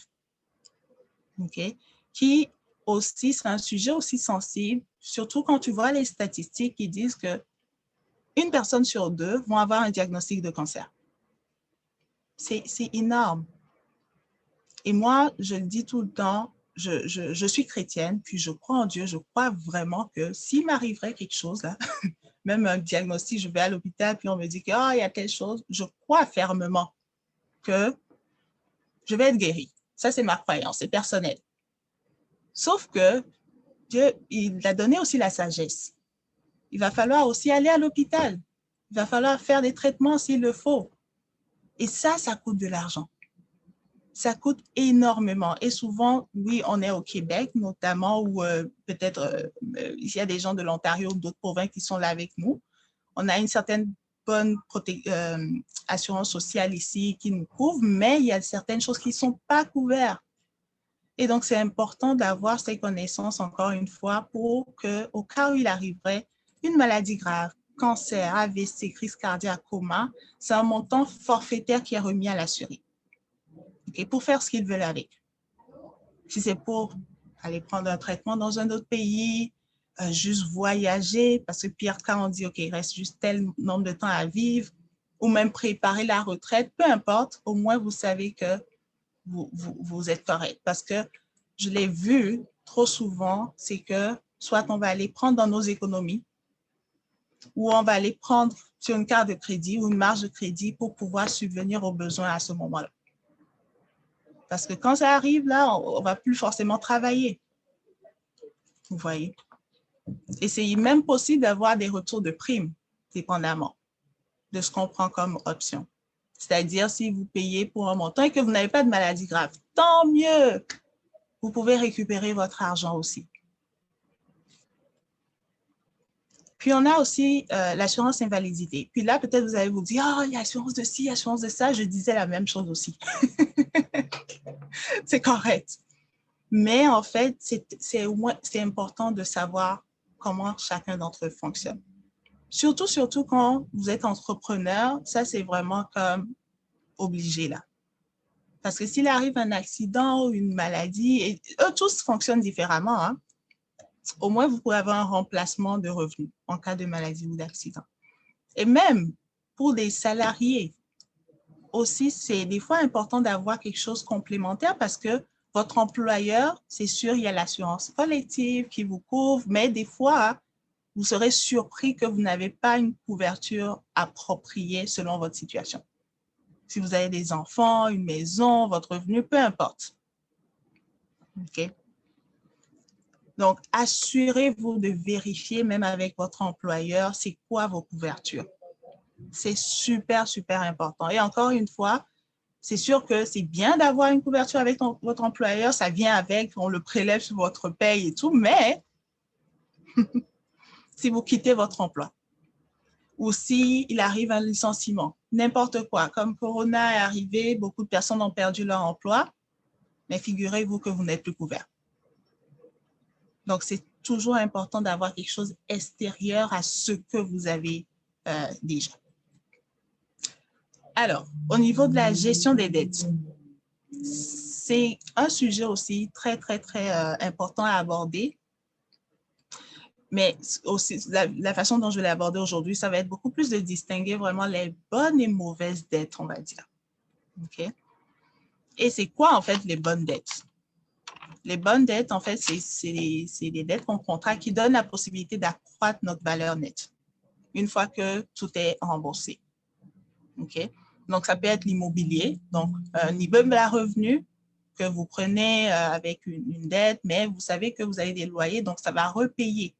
okay? Qui aussi, c'est un sujet aussi sensible, surtout quand tu vois les statistiques qui disent qu'une personne sur deux vont avoir un diagnostic de cancer. C'est énorme. Et moi, je le dis tout le temps, je suis chrétienne, puis je crois en Dieu, je crois vraiment que s'il m'arriverait quelque chose, là, même un diagnostic, je vais à l'hôpital, puis on me dit qu'il y a telle chose, je crois fermement que je vais être guérie. Ça, c'est ma croyance, c'est personnel. Sauf que Dieu, il a donné aussi la sagesse. Il va falloir aussi aller à l'hôpital. Il va falloir faire des traitements s'il le faut. Et ça coûte de l'argent. Ça coûte énormément. Et souvent, oui, on est au Québec, notamment, où peut-être il y a des gens de l'Ontario ou d'autres provinces qui sont là avec nous. On a une certaine bonne assurance sociale ici qui nous couvre, mais il y a certaines choses qui ne sont pas couvertes. Et donc, c'est important d'avoir ces connaissances, encore une fois, pour qu'au cas où il arriverait une maladie grave, cancer, AVC, crise cardiaque, coma, c'est un montant forfaitaire qui est remis à l'assuré. okay, pour faire ce qu'ils veulent avec. Si c'est pour aller prendre un traitement dans un autre pays, juste voyager, parce que pire quand on dit, OK, il reste juste tel nombre de temps à vivre, ou même préparer la retraite, peu importe, au moins vous savez que vous êtes correct. Parce que je l'ai vu trop souvent, c'est que soit on va aller prendre dans nos économies, ou on va aller prendre sur une carte de crédit ou une marge de crédit pour pouvoir subvenir aux besoins à ce moment-là. Parce que quand ça arrive, là, on ne va plus forcément travailler. Vous voyez? Et c'est même possible d'avoir des retours de primes, dépendamment de ce qu'on prend comme option. C'est-à-dire, si vous payez pour un montant et que vous n'avez pas de maladie grave, tant mieux! Vous pouvez récupérer votre argent aussi. Puis, on a aussi l'assurance invalidité. Puis là, peut-être vous allez vous dire, ah, il y a assurance de ci, assurance de ça. Je disais la même chose aussi. C'est correct. Mais en fait, c'est important de savoir comment chacun d'entre eux fonctionne. Surtout quand vous êtes entrepreneur, ça, c'est vraiment comme obligé là. Parce que s'il arrive un accident ou une maladie, et eux tous fonctionnent différemment, hein, au moins vous pouvez avoir un remplacement de revenus en cas de maladie ou d'accident. Et même pour des salariés, aussi, c'est des fois important d'avoir quelque chose de complémentaire parce que votre employeur, c'est sûr, il y a l'assurance collective qui vous couvre, mais des fois, vous serez surpris que vous n'avez pas une couverture appropriée selon votre situation. Si vous avez des enfants, une maison, votre revenu, peu importe. OK? Donc, assurez-vous de vérifier, même avec votre employeur, c'est quoi vos couvertures. C'est super, super important. Et encore une fois, c'est sûr que c'est bien d'avoir une couverture avec votre employeur, ça vient avec, on le prélève sur votre paye et tout, mais si vous quittez votre emploi ou s'il arrive un licenciement, n'importe quoi, comme Corona est arrivé, beaucoup de personnes ont perdu leur emploi, mais figurez-vous que vous n'êtes plus couvert. Donc, c'est toujours important d'avoir quelque chose extérieur à ce que vous avez déjà. Alors, au niveau de la gestion des dettes, c'est un sujet aussi très, très, très important à aborder. Mais aussi, la façon dont je vais l'aborder aujourd'hui, ça va être beaucoup plus de distinguer vraiment les bonnes et mauvaises dettes, on va dire. OK? Et c'est quoi, en fait, les bonnes dettes? Les bonnes dettes, en fait, c'est des dettes qu'on contracte qui donnent la possibilité d'accroître notre valeur nette une fois que tout est remboursé. OK? Donc, ça peut être l'immobilier, donc un immeuble à revenu que vous prenez avec une dette, mais vous savez que vous avez des loyers, donc ça va repayer,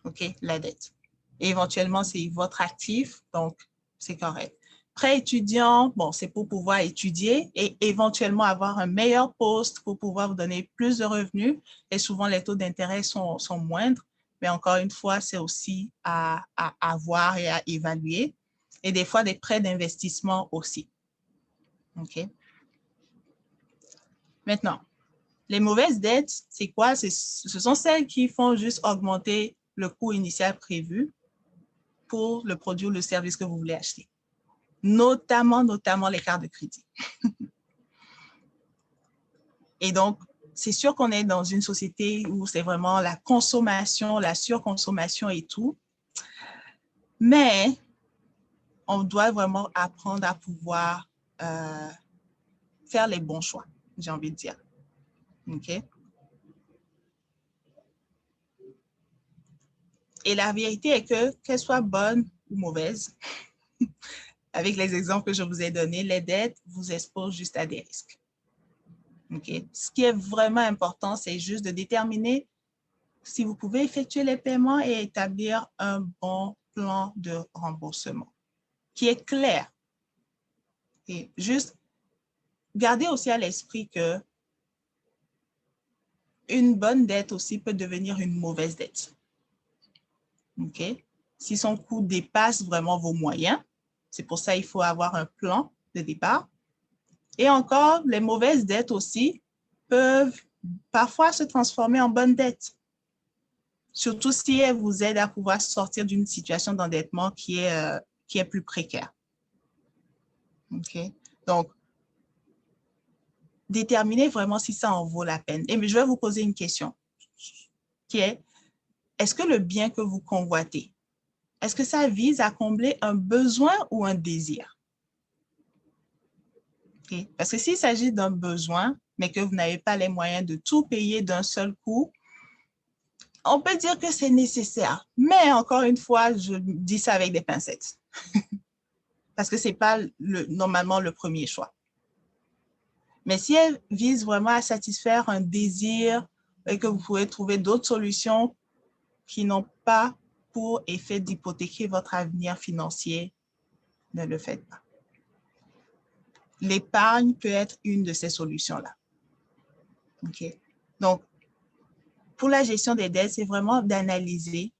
OK, la dette. Et éventuellement, c'est votre actif, donc c'est correct. Prêt étudiant, bon, c'est pour pouvoir étudier et éventuellement avoir un meilleur poste pour pouvoir vous donner plus de revenus. Et souvent, les taux d'intérêt sont moindres, mais encore une fois, c'est aussi à voir et à évaluer. Et des fois, des prêts d'investissement aussi. OK? Maintenant, les mauvaises dettes, c'est quoi? Ce sont celles qui font juste augmenter le coût initial prévu pour le produit ou le service que vous voulez acheter. Notamment les cartes de crédit. Et donc, c'est sûr qu'on est dans une société où c'est vraiment la consommation, la surconsommation et tout. Mais on doit vraiment apprendre à pouvoir faire les bons choix, j'ai envie de dire. OK? Et la vérité est que, qu'elles soient bonnes ou mauvaises, avec les exemples que je vous ai donnés, les dettes vous exposent juste à des risques. Okay? Ce qui est vraiment important, c'est juste de déterminer si vous pouvez effectuer les paiements et établir un bon plan de remboursement qui est clair. Et juste gardez aussi à l'esprit que une bonne dette aussi peut devenir une mauvaise dette. OK? Si son coût dépasse vraiment vos moyens, c'est pour ça qu'il faut avoir un plan de départ. Et encore, les mauvaises dettes aussi peuvent parfois se transformer en bonnes dettes. Surtout si elles vous aident à pouvoir sortir d'une situation d'endettement qui est plus précaire. OK? Donc, déterminer vraiment si ça en vaut la peine. Et je vais vous poser une question qui est, est-ce que le bien que vous convoitez, est-ce que ça vise à combler un besoin ou un désir? Okay. Parce que s'il s'agit d'un besoin, mais que vous n'avez pas les moyens de tout payer d'un seul coup, on peut dire que c'est nécessaire. Mais encore une fois, je dis ça avec des pincettes. Parce que ce n'est pas normalement le premier choix. Mais si elle vise vraiment à satisfaire un désir et que vous pouvez trouver d'autres solutions qui n'ont pas pour effet d'hypothéquer votre avenir financier, ne le faites pas. L'épargne peut être une de ces solutions-là. Okay? Donc, pour la gestion des dettes, c'est vraiment d'analyser,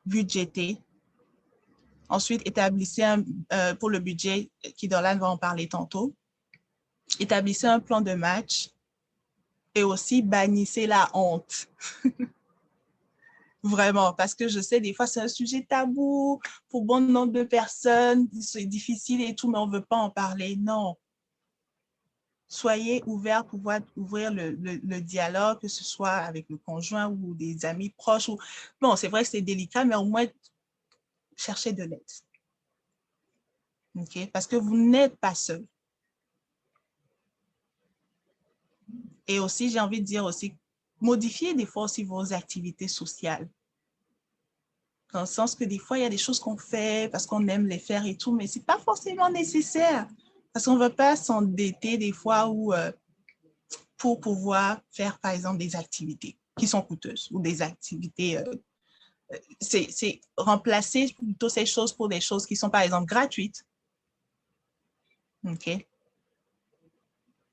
budgéter. Ensuite, établissez pour le budget, Kiderlan va en parler tantôt, établissez un plan de match et aussi bannissez la honte. Vraiment, parce que je sais, des fois, c'est un sujet tabou pour bon nombre de personnes, c'est difficile et tout, mais on ne veut pas en parler. Non. Soyez ouverts pour pouvoir ouvrir le dialogue, que ce soit avec le conjoint ou des amis proches. Bon, c'est vrai que c'est délicat, mais au moins, cherchez de l'aide. Okay? Parce que vous n'êtes pas seul. Et aussi, j'ai envie de dire aussi, modifiez des fois aussi vos activités sociales. Dans le sens que des fois, il y a des choses qu'on fait parce qu'on aime les faire et tout, mais ce n'est pas forcément nécessaire. Parce qu'on ne veut pas s'endetter des fois pour pouvoir faire, par exemple, des activités qui sont coûteuses ou des activités. C'est remplacer plutôt ces choses pour des choses qui sont, par exemple, gratuites. OK?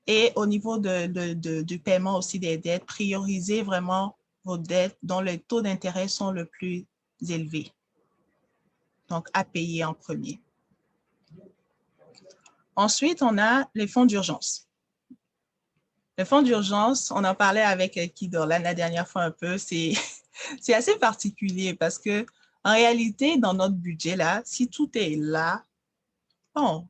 Et au niveau du paiement aussi des dettes, priorisez vraiment vos dettes dont les taux d'intérêt sont le plus élevés. Donc, à payer en premier. Ensuite, on a les fonds d'urgence. Les fonds d'urgence, on en parlait avec Kiderlan la dernière fois un peu, c'est assez particulier parce que en réalité, dans notre budget, là, si tout est là, bon,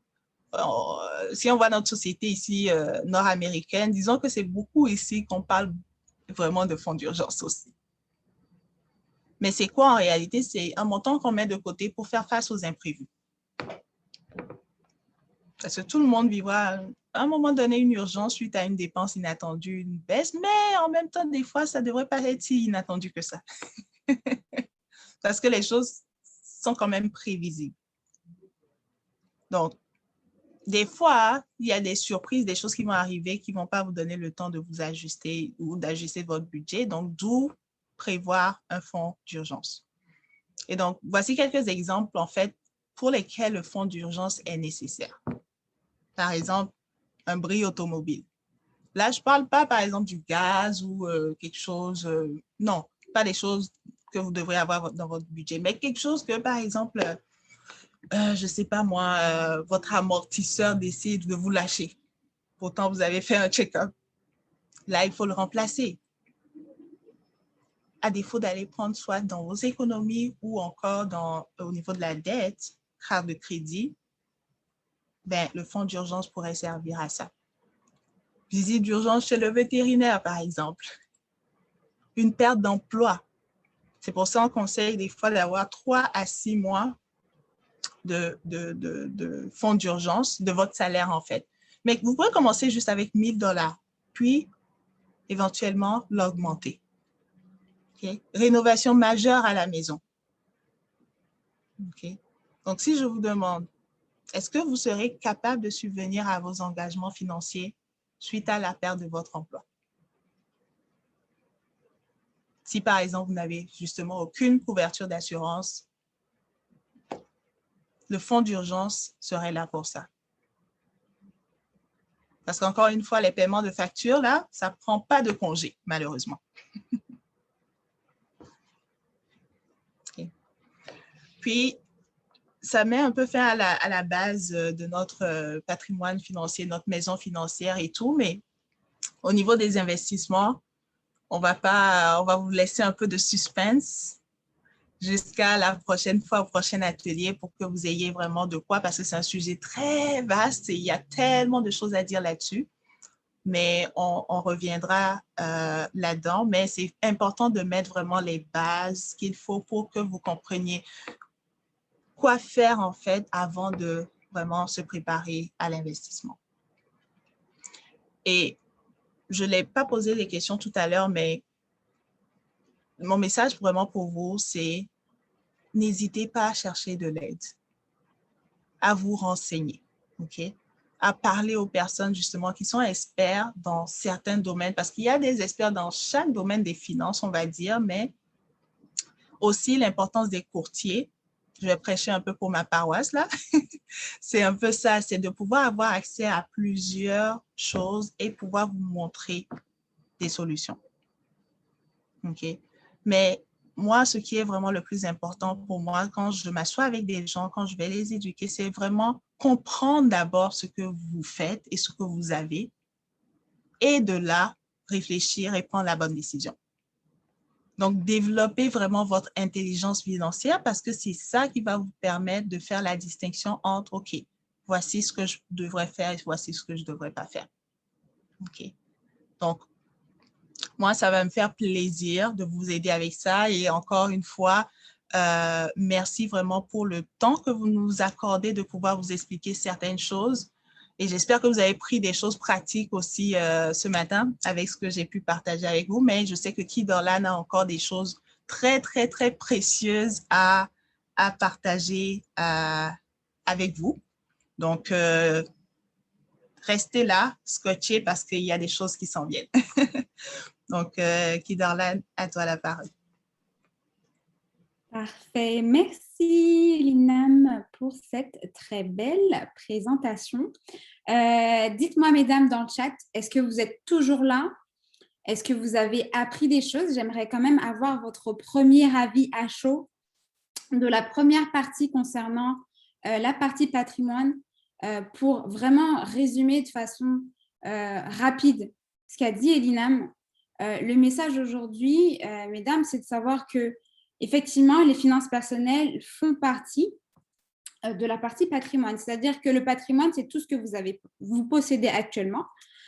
si on voit notre société ici nord-américaine, disons que c'est beaucoup ici qu'on parle vraiment de fonds d'urgence aussi. Mais c'est quoi en réalité? C'est un montant qu'on met de côté pour faire face aux imprévus. Parce que tout le monde vivra à un moment donné une urgence suite à une dépense inattendue, une baisse, mais en même temps, des fois, ça ne devrait pas être si inattendu que ça. Parce que les choses sont quand même prévisibles. Donc, des fois, il y a des surprises, des choses qui vont arriver qui ne vont pas vous donner le temps de vous ajuster ou d'ajuster votre budget. Donc, d'où prévoir un fonds d'urgence. Et donc, voici quelques exemples, en fait, pour lesquels le fonds d'urgence est nécessaire. Par exemple, un bris automobile. Là, je ne parle pas, par exemple, du gaz ou quelque chose, non, pas des choses que vous devrez avoir dans votre budget, mais quelque chose que, par exemple, je ne sais pas moi, votre amortisseur décide de vous lâcher. Pourtant, vous avez fait un check-up. Là, il faut le remplacer. À défaut d'aller prendre soit dans vos économies ou encore au niveau de la dette, carte de crédit, ben, le fonds d'urgence pourrait servir à ça. Visite d'urgence chez le vétérinaire, par exemple. Une perte d'emploi. C'est pour ça qu'on conseille des fois d'avoir 3 à 6 mois de fonds d'urgence de votre salaire, en fait. Mais vous pouvez commencer juste avec $1000, puis éventuellement l'augmenter. Okay? Rénovation majeure à la maison. Okay? Donc, si je vous demande, est-ce que vous serez capable de subvenir à vos engagements financiers suite à la perte de votre emploi? Si, par exemple, vous n'avez justement aucune couverture d'assurance, le fonds d'urgence serait là pour ça. Parce qu'encore une fois, les paiements de factures, là, ça ne prend pas de congé, malheureusement. Okay. Puis, ça met un peu fin à la base de notre patrimoine financier, notre maison financière et tout, mais au niveau des investissements, on va vous laisser un peu de suspense jusqu'à la prochaine fois, au prochain atelier pour que vous ayez vraiment de quoi, parce que c'est un sujet très vaste et il y a tellement de choses à dire là-dessus. mais on reviendra là-dedans. Mais c'est important de mettre vraiment les bases qu'il faut pour que vous compreniez quoi faire en fait avant de vraiment se préparer à l'investissement. Et je ne l'ai pas posé les questions tout à l'heure, mais mon message vraiment pour vous, c'est n'hésitez pas à chercher de l'aide, à vous renseigner, OK? À parler aux personnes justement qui sont experts dans certains domaines, parce qu'il y a des experts dans chaque domaine des finances, on va dire, mais aussi l'importance des courtiers. Je vais prêcher un peu pour ma paroisse, là. C'est un peu ça, c'est de pouvoir avoir accès à plusieurs choses et pouvoir vous montrer des solutions. OK? Mais moi, ce qui est vraiment le plus important pour moi, quand je m'assois avec des gens, quand je vais les éduquer, c'est vraiment comprendre d'abord ce que vous faites et ce que vous avez, et de là, réfléchir et prendre la bonne décision. Donc, développer vraiment votre intelligence financière parce que c'est ça qui va vous permettre de faire la distinction entre, OK, voici ce que je devrais faire et voici ce que je ne devrais pas faire. OK? Donc, moi, ça va me faire plaisir de vous aider avec ça. Et encore une fois, merci vraiment pour le temps que vous nous accordez de pouvoir vous expliquer certaines choses. Et j'espère que vous avez pris des choses pratiques aussi ce matin avec ce que j'ai pu partager avec vous. Mais je sais que Kiderlan a encore des choses très, très, très précieuses à partager avec vous. Donc, restez là, scotchés, parce qu'il y a des choses qui s'en viennent. Donc, Kiderlan, à toi la parole. Parfait. Merci, Linam, pour cette très belle présentation. Dites-moi, mesdames, dans le chat, est-ce que vous êtes toujours là? Est-ce que vous avez appris des choses? J'aimerais quand même avoir votre premier avis à chaud de la première partie concernant la partie patrimoine pour vraiment résumer de façon rapide ce qu'a dit Elinam. Le message aujourd'hui, mesdames, c'est de savoir que effectivement, les finances personnelles font partie de la partie patrimoine. C'est-à-dire que le patrimoine, c'est tout ce que vous possédez actuellement.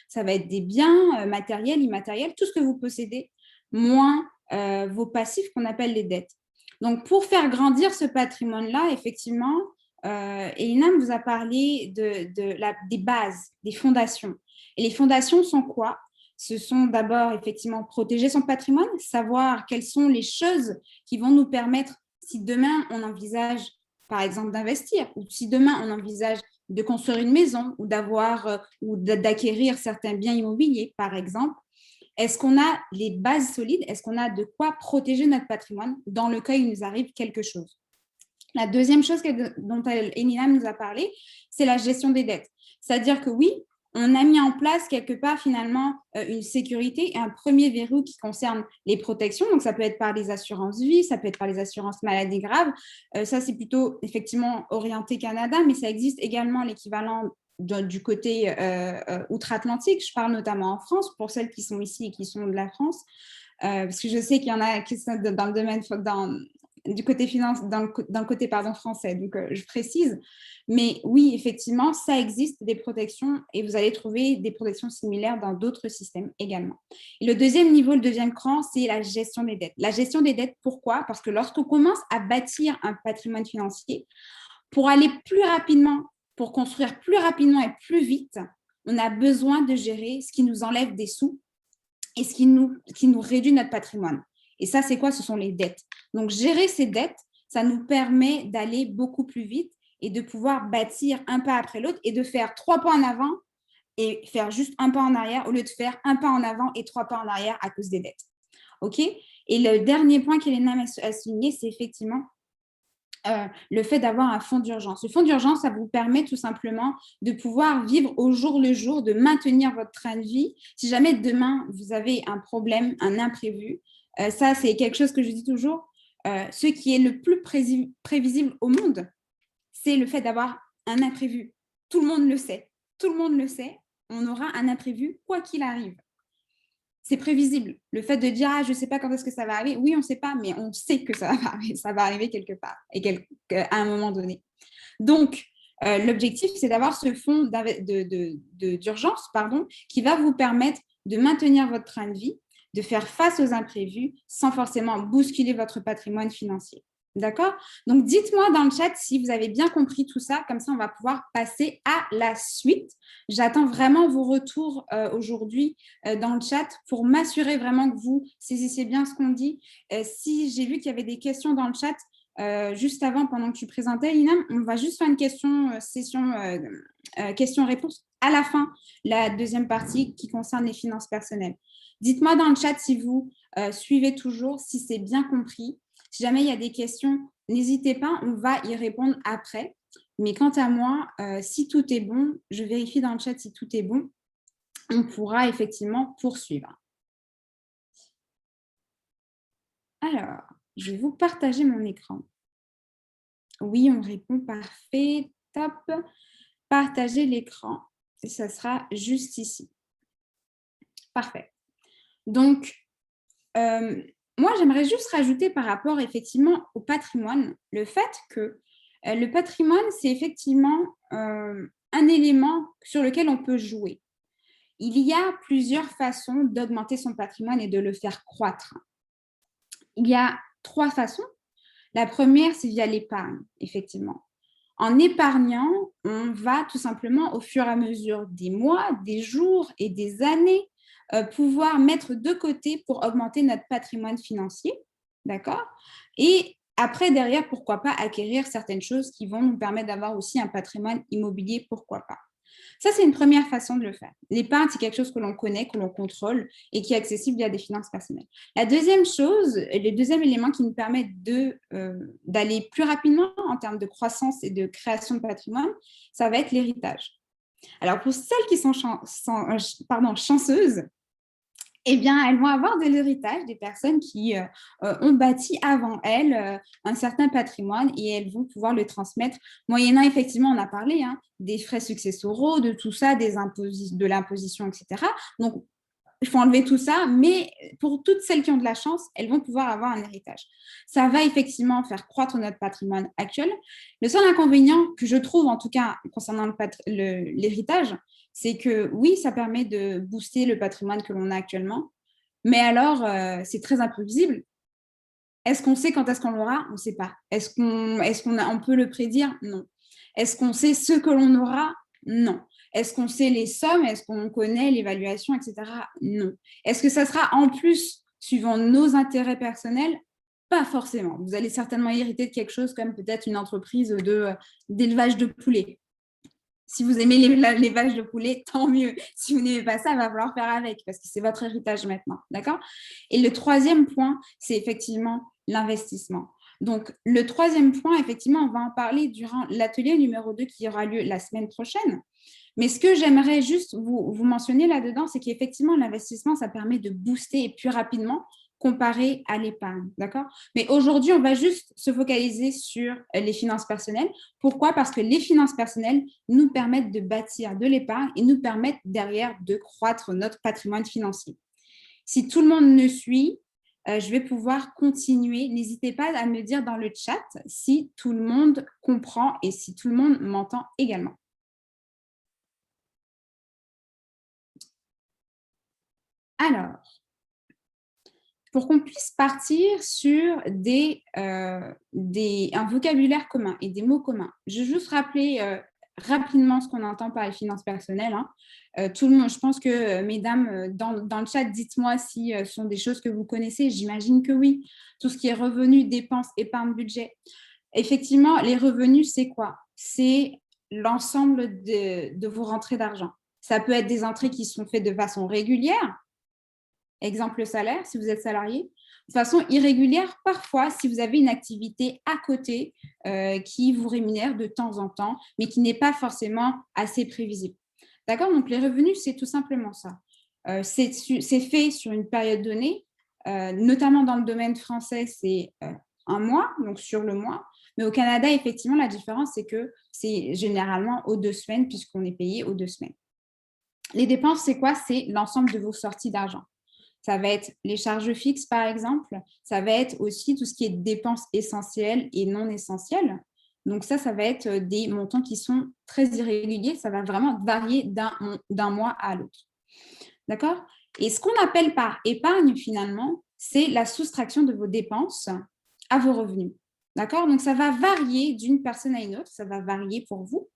Ça va être des biens matériels, immatériels, tout ce que vous possédez, moins vos passifs qu'on appelle les dettes. Donc, pour faire grandir ce patrimoine-là, effectivement, Elinam vous a parlé des bases, des fondations. Et les fondations sont quoi? Ce sont d'abord, effectivement, protéger son patrimoine, savoir quelles sont les choses qui vont nous permettre, si demain on envisage, par exemple, d'investir, ou si demain on envisage de construire une maison ou d'acquérir certains biens immobiliers, par exemple, est-ce qu'on a les bases solides? Est-ce qu'on a de quoi protéger notre patrimoine dans le cas où il nous arrive quelque chose? La deuxième chose dont Elinam nous a parlé, c'est la gestion des dettes. C'est-à-dire que oui, on a mis en place quelque part finalement une sécurité et un premier verrou qui concerne les protections. Donc, ça peut être par les assurances vie, ça peut être par les assurances maladies graves. Ça, c'est plutôt effectivement orienté Canada, mais ça existe également l'équivalent du côté outre-Atlantique. Je parle notamment en France, pour celles qui sont ici et qui sont de la France, parce que je sais qu'il y en a qui sont dans le domaine, du côté finance, dans le côté français, donc je précise. Mais oui, effectivement, ça existe des protections et vous allez trouver des protections similaires dans d'autres systèmes également. Et le deuxième niveau, le deuxième cran, c'est la gestion des dettes. La gestion des dettes, pourquoi? Parce que lorsqu'on commence à bâtir un patrimoine financier, pour aller plus rapidement, pour construire plus rapidement et plus vite, on a besoin de gérer ce qui nous enlève des sous et ce qui nous réduit notre patrimoine. Et ça, c'est quoi? Ce sont les dettes. Donc, gérer ces dettes, ça nous permet d'aller beaucoup plus vite et de pouvoir bâtir un pas après l'autre et de faire 3 pas en avant et faire juste un pas en arrière au lieu de faire un pas en avant et 3 pas en arrière à cause des dettes. OK? Et le dernier point qu'Elena a souligné, c'est effectivement le fait d'avoir un fonds d'urgence. Le fonds d'urgence, ça vous permet tout simplement de pouvoir vivre au jour le jour, de maintenir votre train de vie. Si jamais demain, vous avez un problème, un imprévu, ça, c'est quelque chose que je dis toujours, ce qui est le plus prévisible au monde, c'est le fait d'avoir un imprévu. Tout le monde le sait. Tout le monde le sait. On aura un imprévu quoi qu'il arrive. C'est prévisible. Le fait de dire, je ne sais pas quand est-ce que ça va arriver, oui, on ne sait pas, mais on sait que ça va arriver quelque part et à un moment donné. Donc, L'objectif, c'est d'avoir ce fonds d'urgence qui va vous permettre de maintenir votre train de vie, de faire face aux imprévus sans forcément bousculer votre patrimoine financier. D'accord? Donc, dites-moi dans le chat si vous avez bien compris tout ça. Comme ça, on va pouvoir passer à la suite. J'attends vraiment vos retours aujourd'hui dans le chat pour m'assurer vraiment que vous saisissez bien ce qu'on dit. Si j'ai vu qu'il y avait des questions dans le chat juste avant, pendant que tu présentais, Inam, on va juste faire une session questions-réponses à la fin, la deuxième partie qui concerne les finances personnelles. Dites-moi dans le chat si vous suivez toujours, si c'est bien compris. Si jamais il y a des questions, n'hésitez pas, on va y répondre après. Mais quant à moi, si tout est bon, je vérifie dans le chat si tout est bon, on pourra effectivement poursuivre. Alors, je vais vous partager mon écran. Oui, on répond, parfait, top. Partager l'écran, et ça sera juste ici. Parfait. Donc, moi, j'aimerais juste rajouter par rapport effectivement au patrimoine, le fait que le patrimoine, c'est effectivement un élément sur lequel on peut jouer. Il y a plusieurs façons d'augmenter son patrimoine et de le faire croître. Il y a 3 façons. La première, c'est via l'épargne, effectivement. En épargnant, on va tout simplement, au fur et à mesure des mois, des jours et des années, pouvoir mettre de côté pour augmenter notre patrimoine financier, d'accord? Et après, derrière, pourquoi pas acquérir certaines choses qui vont nous permettre d'avoir aussi un patrimoine immobilier, pourquoi pas. Ça, c'est une première façon de le faire. L'épargne, c'est quelque chose que l'on connaît, que l'on contrôle et qui est accessible via des finances personnelles. La deuxième chose, le deuxième élément qui nous permet d'aller plus rapidement en termes de croissance et de création de patrimoine, ça va être l'héritage. Alors, pour celles qui sont chanceuses, eh bien, elles vont avoir de l'héritage des personnes qui ont bâti avant elles un certain patrimoine et elles vont pouvoir le transmettre, moyennant effectivement, on a parlé, des frais successoraux, de tout ça, de l'imposition, etc. Donc, il faut enlever tout ça, mais pour toutes celles qui ont de la chance, elles vont pouvoir avoir un héritage. Ça va effectivement faire croître notre patrimoine actuel. Le seul inconvénient que je trouve, en tout cas concernant l'héritage, c'est que oui, ça permet de booster le patrimoine que l'on a actuellement, mais alors c'est très imprévisible. Est-ce qu'on sait quand est-ce qu'on l'aura? On ne sait pas. Est-ce qu'on peut le prédire? Non. Est-ce qu'on sait ce que l'on aura? Non. Est-ce qu'on sait les sommes? Est-ce qu'on connaît l'évaluation, etc.? Non. Est-ce que ça sera en plus suivant nos intérêts personnels? Pas forcément. Vous allez certainement hériter de quelque chose comme peut-être une entreprise d'élevage de poulets. Si vous aimez l'élevage de poulets, tant mieux. Si vous n'aimez pas ça, il va falloir faire avec parce que c'est votre héritage maintenant. D'accord? Et le troisième point, c'est effectivement l'investissement. Donc, le troisième point, effectivement, on va en parler durant l'atelier numéro 2 qui aura lieu la semaine prochaine. Mais ce que j'aimerais juste vous mentionner là-dedans, c'est qu'effectivement, l'investissement, ça permet de booster et plus rapidement comparé à l'épargne, d'accord? Mais aujourd'hui, on va juste se focaliser sur les finances personnelles. Pourquoi? Parce que les finances personnelles nous permettent de bâtir de l'épargne et nous permettent derrière de croître notre patrimoine financier. Si tout le monde me suit, je vais pouvoir continuer. N'hésitez pas à me dire dans le chat si tout le monde comprend et si tout le monde m'entend également. Alors, pour qu'on puisse partir sur un vocabulaire commun et des mots communs, je vais juste rappeler rapidement ce qu'on entend par les finances personnelles. Tout le monde, je pense que, mesdames, dans le chat, dites-moi si ce sont des choses que vous connaissez. J'imagine que oui. Tout ce qui est revenus, dépenses, épargne, budget. Effectivement, les revenus, c'est quoi? C'est l'ensemble de vos rentrées d'argent. Ça peut être des entrées qui sont faites de façon régulière. Exemple, le salaire, si vous êtes salarié. De façon irrégulière, parfois, si vous avez une activité à côté qui vous rémunère de temps en temps, mais qui n'est pas forcément assez prévisible. D'accord? Donc, les revenus, c'est tout simplement ça. C'est fait sur une période donnée, notamment dans le domaine français, c'est un mois, donc sur le mois. Mais au Canada, effectivement, la différence, c'est que c'est généralement aux 2 semaines, puisqu'on est payé aux 2 semaines. Les dépenses, c'est quoi? C'est l'ensemble de vos sorties d'argent. Ça va être les charges fixes, par exemple. Ça va être aussi tout ce qui est dépenses essentielles et non essentielles. Donc ça va être des montants qui sont très irréguliers. Ça va vraiment varier d'un mois à l'autre. D'accord? Et ce qu'on appelle par épargne, finalement, c'est la soustraction de vos dépenses à vos revenus. D'accord? Donc, ça va varier d'une personne à une autre. Ça va varier pour vous.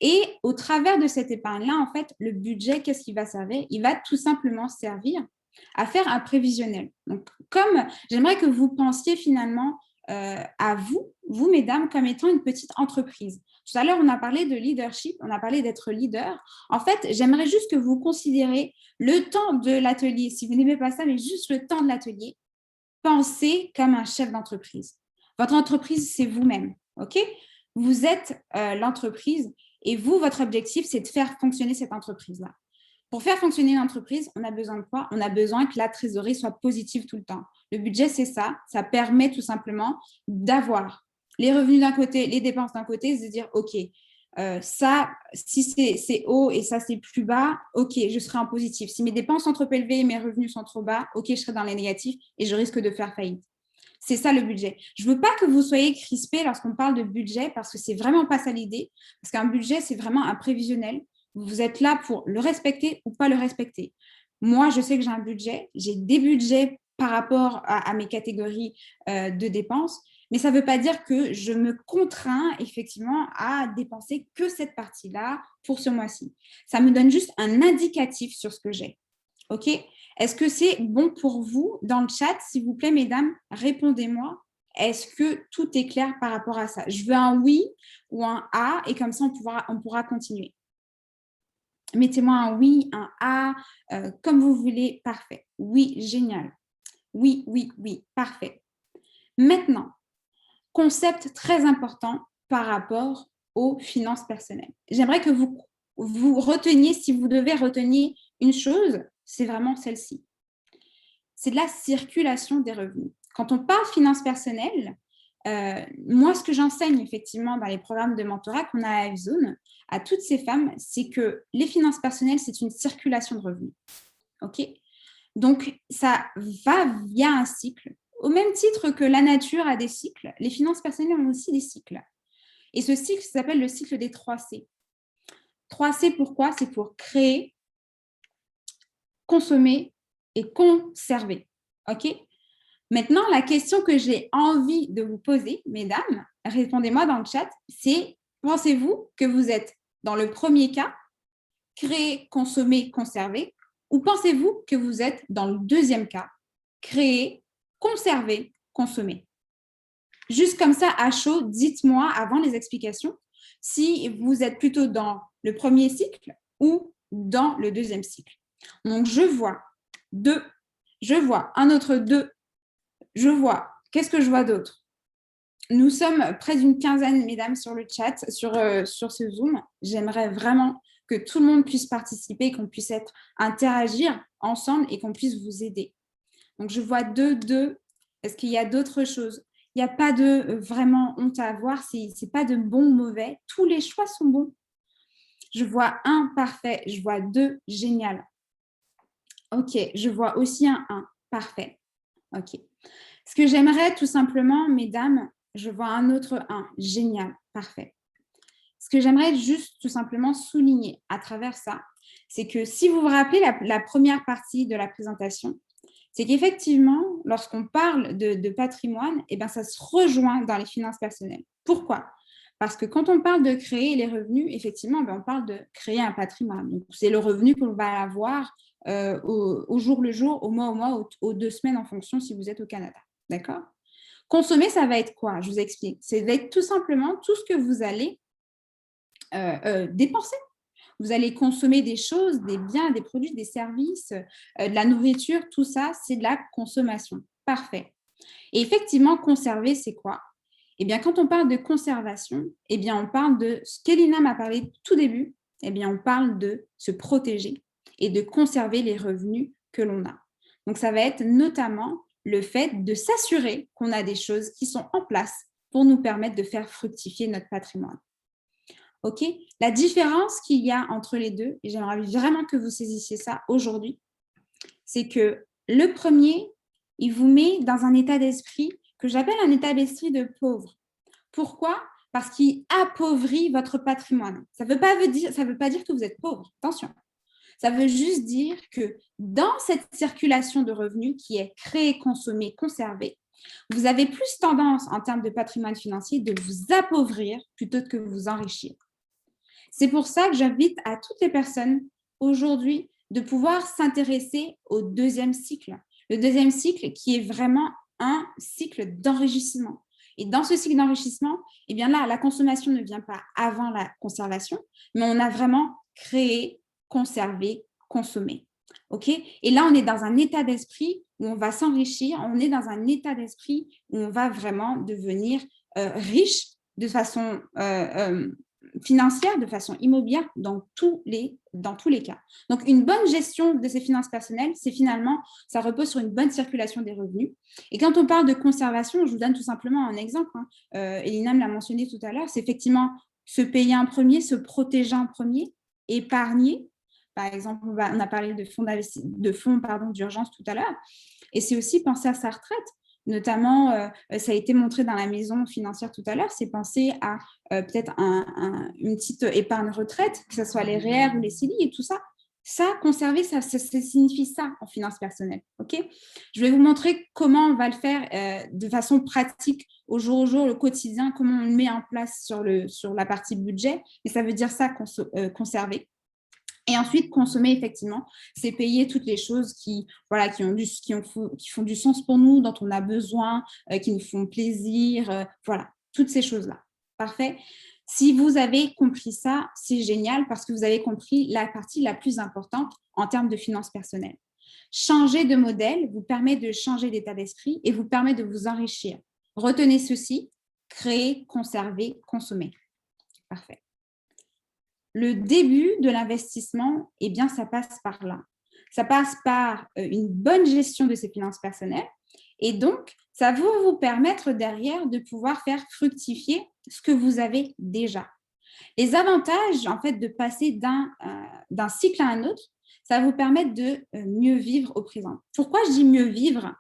Et au travers de cette épargne-là, en fait, le budget, qu'est-ce qu'il va servir? Il va tout simplement servir à faire un prévisionnel. Donc, comme j'aimerais que vous pensiez finalement à vous, mesdames, comme étant une petite entreprise. Tout à l'heure, on a parlé de leadership, on a parlé d'être leader. En fait, j'aimerais juste que vous considérez le temps de l'atelier. Si vous n'aimez pas ça, mais juste le temps de l'atelier, pensez comme un chef d'entreprise. Votre entreprise, c'est vous-même, ok? Vous êtes l'entreprise et vous, votre objectif, c'est de faire fonctionner cette entreprise-là. Pour faire fonctionner une entreprise, on a besoin de quoi? On a besoin que la trésorerie soit positive tout le temps. Le budget, c'est ça. Ça permet tout simplement d'avoir les revenus d'un côté, les dépenses d'un côté, de se dire, OK, ça, si c'est haut et ça, c'est plus bas, OK, je serai en positif. Si mes dépenses sont trop élevées et mes revenus sont trop bas, OK, je serai dans les négatifs et je risque de faire faillite. C'est ça le budget. Je ne veux pas que vous soyez crispés lorsqu'on parle de budget parce que ce n'est vraiment pas ça l'idée. Parce qu'un budget, c'est vraiment un prévisionnel. Vous êtes là pour le respecter ou pas le respecter. Moi, je sais que j'ai un budget. J'ai des budgets par rapport à mes catégories de dépenses. Mais ça ne veut pas dire que je me contrains effectivement à dépenser que cette partie-là pour ce mois-ci. Ça me donne juste un indicatif sur ce que j'ai. OK? Est-ce que c'est bon pour vous? Dans le chat, s'il vous plaît, mesdames, répondez-moi. Est-ce que tout est clair par rapport à ça? Je veux un oui ou un A et comme ça, on pourra continuer. Mettez-moi un oui, un A, comme vous voulez. Parfait. Oui, génial. Oui, oui, oui. Parfait. Maintenant, concept très important par rapport aux finances personnelles. J'aimerais que vous reteniez, si vous devez retenir une chose, c'est vraiment celle-ci. C'est de la circulation des revenus. Quand on parle finances personnelles, moi, ce que j'enseigne effectivement dans les programmes de mentorat qu'on a à F-Zone, à toutes ces femmes, c'est que les finances personnelles, c'est une circulation de revenus. OK? Donc, ça va via un cycle. Au même titre que la nature a des cycles, les finances personnelles ont aussi des cycles. Et ce cycle s'appelle le cycle des 3C. 3C, pourquoi? C'est pour créer, consommer et conserver. OK? Maintenant, la question que j'ai envie de vous poser, mesdames, répondez-moi dans le chat, c'est pensez-vous que vous êtes dans le premier cas, créer, consommer, conserver, ou pensez-vous que vous êtes dans le deuxième cas, créer, conserver, consommer? Juste comme ça, à chaud, dites-moi avant les explications si vous êtes plutôt dans le premier cycle ou dans le deuxième cycle. Donc, je vois 2, je vois un autre 2, je vois, qu'est-ce que je vois d'autre? Nous sommes près d'une quinzaine, mesdames, sur le chat, sur ce Zoom. J'aimerais vraiment que tout le monde puisse participer, qu'on puisse interagir ensemble et qu'on puisse vous aider. Donc, je vois 2. Est-ce qu'il y a d'autres choses? Il n'y a pas de vraiment honte à avoir. Ce n'est pas de bon ou mauvais. Tous les choix sont bons. Je vois 1, parfait. Je vois 2, génial. OK, je vois aussi un 1, parfait. OK. Ce que j'aimerais tout simplement, mesdames, je vois un autre 1, génial, parfait. Ce que j'aimerais juste tout simplement souligner à travers ça, c'est que si vous vous rappelez la première partie de la présentation, c'est qu'effectivement, lorsqu'on parle de patrimoine, eh bien, ça se rejoint dans les finances personnelles. Pourquoi? Parce que quand on parle de créer les revenus, effectivement, on parle de créer un patrimoine. Donc, c'est le revenu qu'on va avoir au jour le jour, au mois, aux 2 semaines en fonction si vous êtes au Canada. D'accord? Consommer, ça va être quoi? Je vous explique. Ça va être tout simplement tout ce que vous allez dépenser. Vous allez consommer des choses, des biens, des produits, des services, de la nourriture, tout ça, c'est de la consommation. Parfait. Et effectivement, conserver, c'est quoi? Eh bien, quand on parle de conservation, eh bien, on parle de ce qu'Elina m'a parlé tout début, eh bien, on parle de se protéger et de conserver les revenus que l'on a. Donc, ça va être notamment le fait de s'assurer qu'on a des choses qui sont en place pour nous permettre de faire fructifier notre patrimoine. OK? La différence qu'il y a entre les deux, et j'aimerais vraiment que vous saisissiez ça aujourd'hui, c'est que le premier, il vous met dans un état d'esprit que j'appelle un état d'esprit de pauvre. Pourquoi? parce qu'il appauvrit votre patrimoine. Ça ne veut pas dire que vous êtes pauvre, attention. Ça veut juste dire que dans cette circulation de revenus qui est créée, consommée, conservée, vous avez plus tendance en termes de patrimoine financier de vous appauvrir plutôt que de vous enrichir. C'est pour ça que j'invite à toutes les personnes aujourd'hui de pouvoir s'intéresser au deuxième cycle. Le deuxième cycle qui est vraiment un cycle d'enrichissement. Et dans ce cycle d'enrichissement, eh bien là, la consommation ne vient pas avant la conservation, mais on a vraiment créé, conservé, consommé. Okay ? Et là, on est dans un état d'esprit où on va s'enrichir, on est dans un état d'esprit où on va vraiment devenir riche de façon financière, de façon immobilière, dans tous les cas. Donc, une bonne gestion de ses finances personnelles, c'est finalement, ça repose sur une bonne circulation des revenus. Et quand on parle de conservation, je vous donne tout simplement un exemple. Elina me l'a mentionné tout à l'heure, c'est effectivement se payer en premier, se protéger en premier, épargner. Par exemple, on a parlé de fonds d'urgence tout à l'heure. Et c'est aussi penser à sa retraite. Notamment, ça a été montré dans la maison financière tout à l'heure, c'est penser à peut-être une petite épargne retraite, que ce soit les REER ou les CELI et tout ça. Ça, conserver, ça signifie ça en finance personnelle. Okay ? Je vais vous montrer comment on va le faire de façon pratique au jour, le quotidien, comment on le met en place sur la partie budget. Mais ça veut dire ça, conserver. Et ensuite, consommer, effectivement, c'est payer toutes les choses qui font du sens pour nous, dont on a besoin, qui nous font plaisir, voilà, toutes ces choses-là. Parfait. Si vous avez compris ça, c'est génial parce que vous avez compris la partie la plus importante en termes de finances personnelles. Changer de modèle vous permet de changer d'état d'esprit et vous permet de vous enrichir. Retenez ceci, créer, conserver, consommer. Parfait. Le début de l'investissement, eh bien, ça passe par là. Ça passe par une bonne gestion de ses finances personnelles et donc, ça va vous permettre derrière de pouvoir faire fructifier ce que vous avez déjà. Les avantages, en fait, de passer d'un cycle à un autre, ça va vous permettre de mieux vivre au présent. Pourquoi je dis mieux vivre ?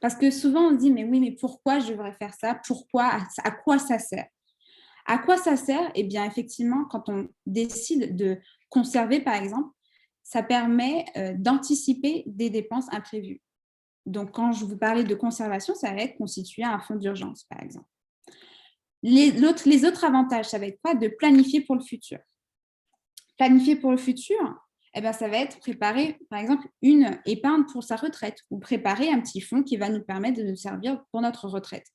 Parce que souvent, on se dit, mais oui, mais pourquoi je devrais faire ça ? Pourquoi ? À quoi ça sert ? À quoi ça sert ? Eh bien, effectivement, quand on décide de conserver, par exemple, ça permet d'anticiper des dépenses imprévues. Donc, quand je vous parlais de conservation, ça va être constitué un fonds d'urgence, par exemple. Les autres avantages, ça va être quoi ? De planifier pour le futur. Planifier pour le futur, eh bien, ça va être préparer, par exemple, une épargne pour sa retraite ou préparer un petit fonds qui va nous permettre de nous servir pour notre retraite.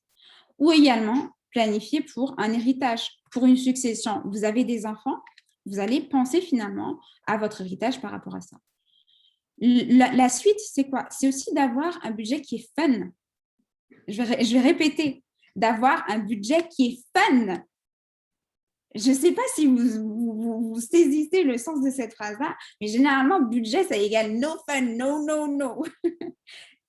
Ou également, planifier pour un héritage, pour une succession. Vous avez des enfants, vous allez penser finalement à votre héritage par rapport à ça. La suite, c'est quoi ? C'est aussi d'avoir un budget qui est fun. Je vais répéter, d'avoir un budget qui est fun. Je ne sais pas si vous saisissez le sens de cette phrase-là, mais généralement, budget, ça égale no fun, no.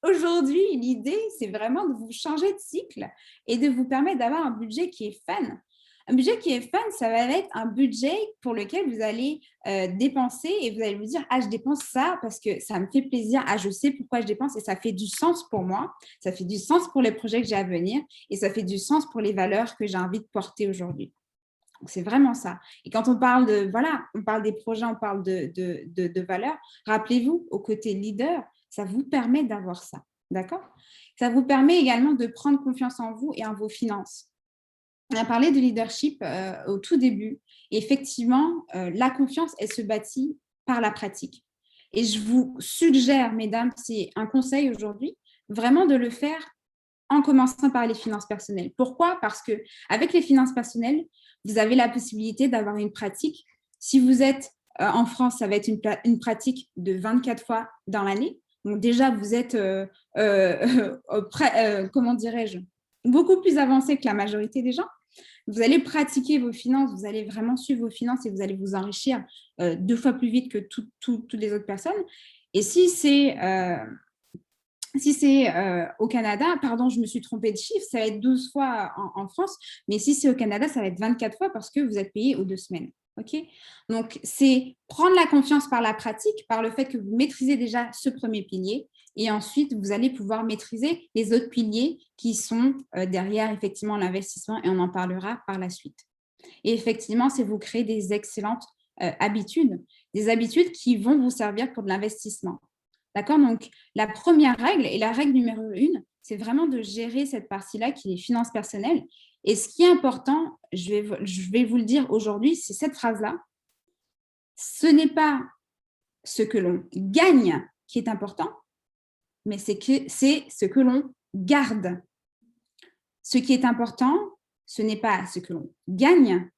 Aujourd'hui, l'idée, c'est vraiment de vous changer de cycle et de vous permettre d'avoir un budget qui est fun. Un budget qui est fun, ça va être un budget pour lequel vous allez dépenser et vous allez vous dire « Ah, je dépense ça parce que ça me fait plaisir. Ah, je sais pourquoi je dépense et ça fait du sens pour moi. Ça fait du sens pour les projets que j'ai à venir et ça fait du sens pour les valeurs que j'ai envie de porter aujourd'hui. » Donc, c'est vraiment ça. Et quand on parle on parle des projets, on parle de valeurs, rappelez-vous, au côté leader, ça vous permet d'avoir ça, d'accord ? Ça vous permet également de prendre confiance en vous et en vos finances. On a parlé de leadership au tout début. Et effectivement, la confiance, elle se bâtit par la pratique. Et je vous suggère, mesdames, c'est un conseil aujourd'hui, vraiment de le faire en commençant par les finances personnelles. Pourquoi ? Parce qu'avec les finances personnelles, vous avez la possibilité d'avoir une pratique. Si vous êtes en France, ça va être une pratique de 24 fois dans l'année. Donc déjà, vous êtes, comment dirais-je, beaucoup plus avancé que la majorité des gens. Vous allez pratiquer vos finances, vous allez vraiment suivre vos finances et vous allez vous enrichir 2 fois plus vite que toutes les autres personnes. Et si c'est au Canada, pardon, je me suis trompée de chiffre, ça va être 12 fois en France, mais si c'est au Canada, ça va être 24 fois parce que vous êtes payé aux 2 semaines. Okay ? Donc, c'est prendre la confiance par la pratique, par le fait que vous maîtrisez déjà ce premier pilier Et ensuite, vous allez pouvoir maîtriser les autres piliers qui sont derrière effectivement l'investissement et on en parlera par la suite. Et effectivement, c'est vous créer des excellentes habitudes, des habitudes qui vont vous servir pour de l'investissement. D'accord? Donc, la première règle et la règle numéro 1, c'est vraiment de gérer cette partie-là qui est les finances personnelles. Et ce qui est important, je vais vous le dire aujourd'hui, c'est cette phrase-là. Ce n'est pas ce que l'on gagne qui est important, mais c'est ce que l'on garde. Ce qui est important, ce n'est pas ce que l'on gagne,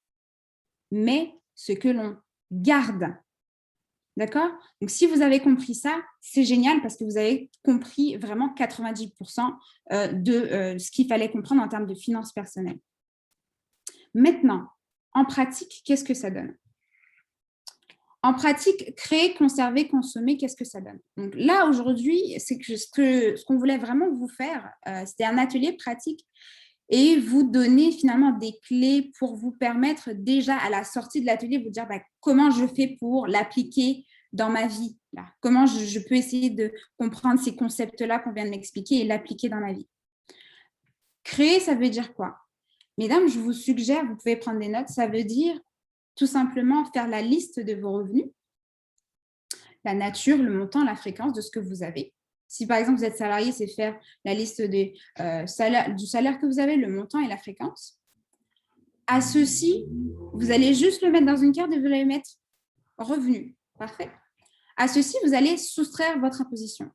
mais ce que l'on garde. D'accord? Donc, si vous avez compris ça, c'est génial parce que vous avez compris vraiment 90% de ce qu'il fallait comprendre en termes de finances personnelles. Maintenant, en pratique, qu'est-ce que ça donne? En pratique, créer, conserver, consommer, qu'est-ce que ça donne? Donc là, aujourd'hui, c'est que ce qu'on voulait vraiment vous faire, c'était un atelier pratique et vous donner finalement des clés pour vous permettre déjà à la sortie de l'atelier, vous dire comment je fais pour l'appliquer dans ma vie, là. Comment je peux essayer de comprendre ces concepts-là qu'on vient de m'expliquer et l'appliquer dans ma vie. Créer, ça veut dire quoi? Mesdames, je vous suggère, vous pouvez prendre des notes, ça veut dire tout simplement faire la liste de vos revenus, la nature, le montant, la fréquence de ce que vous avez. Si par exemple vous êtes salarié, c'est faire la liste du salaire que vous avez, le montant et la fréquence. À ceci, vous allez juste le mettre dans une carte et vous allez mettre revenus. Parfait. À ceci, vous allez soustraire votre imposition.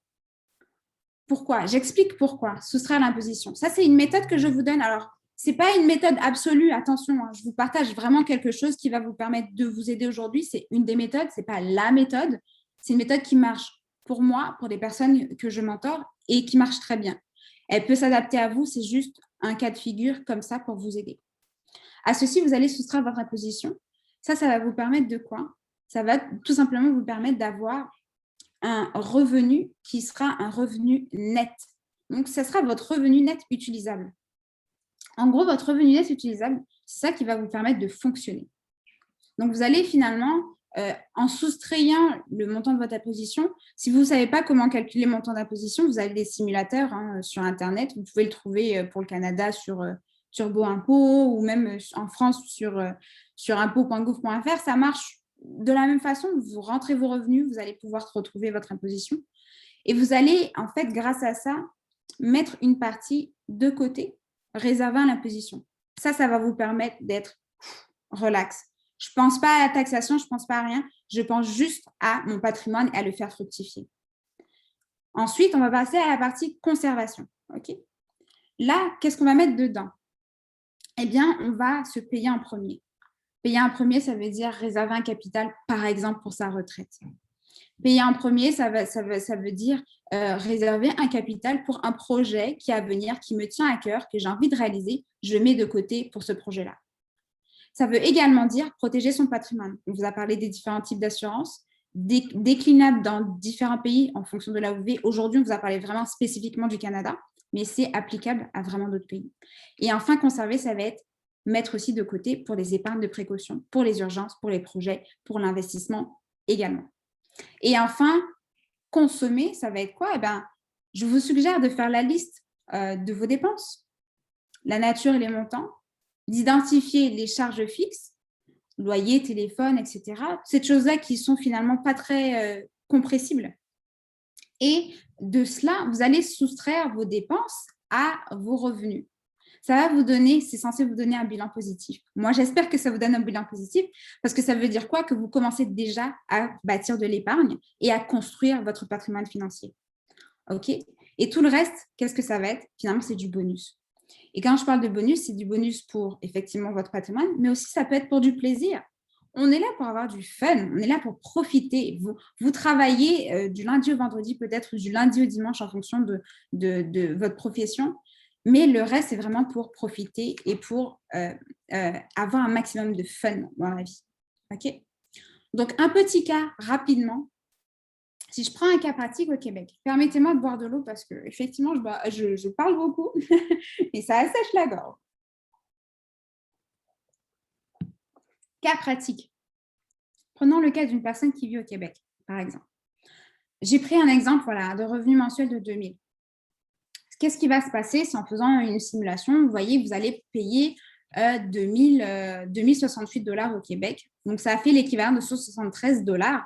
Pourquoi? J'explique pourquoi. Soustraire l'imposition. Ça, c'est une méthode que je vous donne. Alors, ce n'est pas une méthode absolue, attention, hein, je vous partage vraiment quelque chose qui va vous permettre de vous aider aujourd'hui. C'est une des méthodes, ce n'est pas la méthode. C'est une méthode qui marche pour moi, pour des personnes que je mentor et qui marche très bien. Elle peut s'adapter à vous, c'est juste un cas de figure comme ça pour vous aider. À ceci, vous allez soustraire votre imposition. Ça va vous permettre de quoi? Ça va tout simplement vous permettre d'avoir un revenu qui sera un revenu net. Donc, ça sera votre revenu net utilisable. En gros, votre revenu net utilisable, c'est ça qui va vous permettre de fonctionner. Donc, vous allez finalement, en soustrayant le montant de votre imposition, si vous ne savez pas comment calculer le montant d'imposition, vous avez des simulateurs sur Internet. Vous pouvez le trouver pour le Canada sur Turbo Impôt ou même en France sur impôt.gouv.fr. Ça marche de la même façon. Vous rentrez vos revenus, vous allez pouvoir retrouver votre imposition. Et vous allez, en fait, grâce à ça, mettre une partie de côté, réservée à l'imposition. Ça va vous permettre d'être relax. Je ne pense pas à la taxation, je ne pense pas à rien. Je pense juste à mon patrimoine et à le faire fructifier. Ensuite, on va passer à la partie conservation. Okay. Là, qu'est-ce qu'on va mettre dedans? Eh bien, on va se payer en premier. Payer en premier, ça veut dire réserver un capital, par exemple, pour sa retraite. Payer en premier, ça veut dire réserver un capital pour un projet qui est à venir, qui me tient à cœur, que j'ai envie de réaliser. Je mets de côté pour ce projet-là. Ça veut également dire protéger son patrimoine. On vous a parlé des différents types d'assurances, déclinables dans différents pays en fonction de là où vous vivez. Aujourd'hui, on vous a parlé vraiment spécifiquement du Canada, mais c'est applicable à vraiment d'autres pays. Et enfin, conserver, ça va être mettre aussi de côté pour les épargnes de précaution, pour les urgences, pour les projets, pour l'investissement également. Et enfin, consommer, ça va être quoi? Eh bien, je vous suggère de faire la liste de vos dépenses, la nature et les montants, d'identifier les charges fixes, loyer, téléphone, etc. Ces choses-là qui sont finalement pas très compressibles. Et de cela, vous allez soustraire vos dépenses à vos revenus. Ça va vous donner, c'est censé vous donner un bilan positif. Moi, j'espère que ça vous donne un bilan positif parce que ça veut dire quoi? Que vous commencez déjà à bâtir de l'épargne et à construire votre patrimoine financier. OK? Et tout le reste, qu'est-ce que ça va être? Finalement, c'est du bonus. Et quand je parle de bonus, c'est du bonus pour effectivement votre patrimoine, mais aussi ça peut être pour du plaisir. On est là pour avoir du fun, on est là pour profiter. Vous travaillez du lundi au vendredi, peut-être du lundi au dimanche en fonction de votre profession, mais le reste, c'est vraiment pour profiter et pour avoir un maximum de fun dans la vie. OK? Donc, un petit cas rapidement. Si je prends un cas pratique au Québec, permettez-moi de boire de l'eau parce que effectivement, je parle beaucoup et ça assèche la gorge. Cas pratique. Prenons le cas d'une personne qui vit au Québec, par exemple. j'ai pris un exemple voilà, de revenu mensuel de 2000. Qu'est-ce qui va se passer? C'est en faisant une simulation, vous voyez, vous allez payer 2068 dollars au Québec. Donc, ça a fait l'équivalent de 173 dollars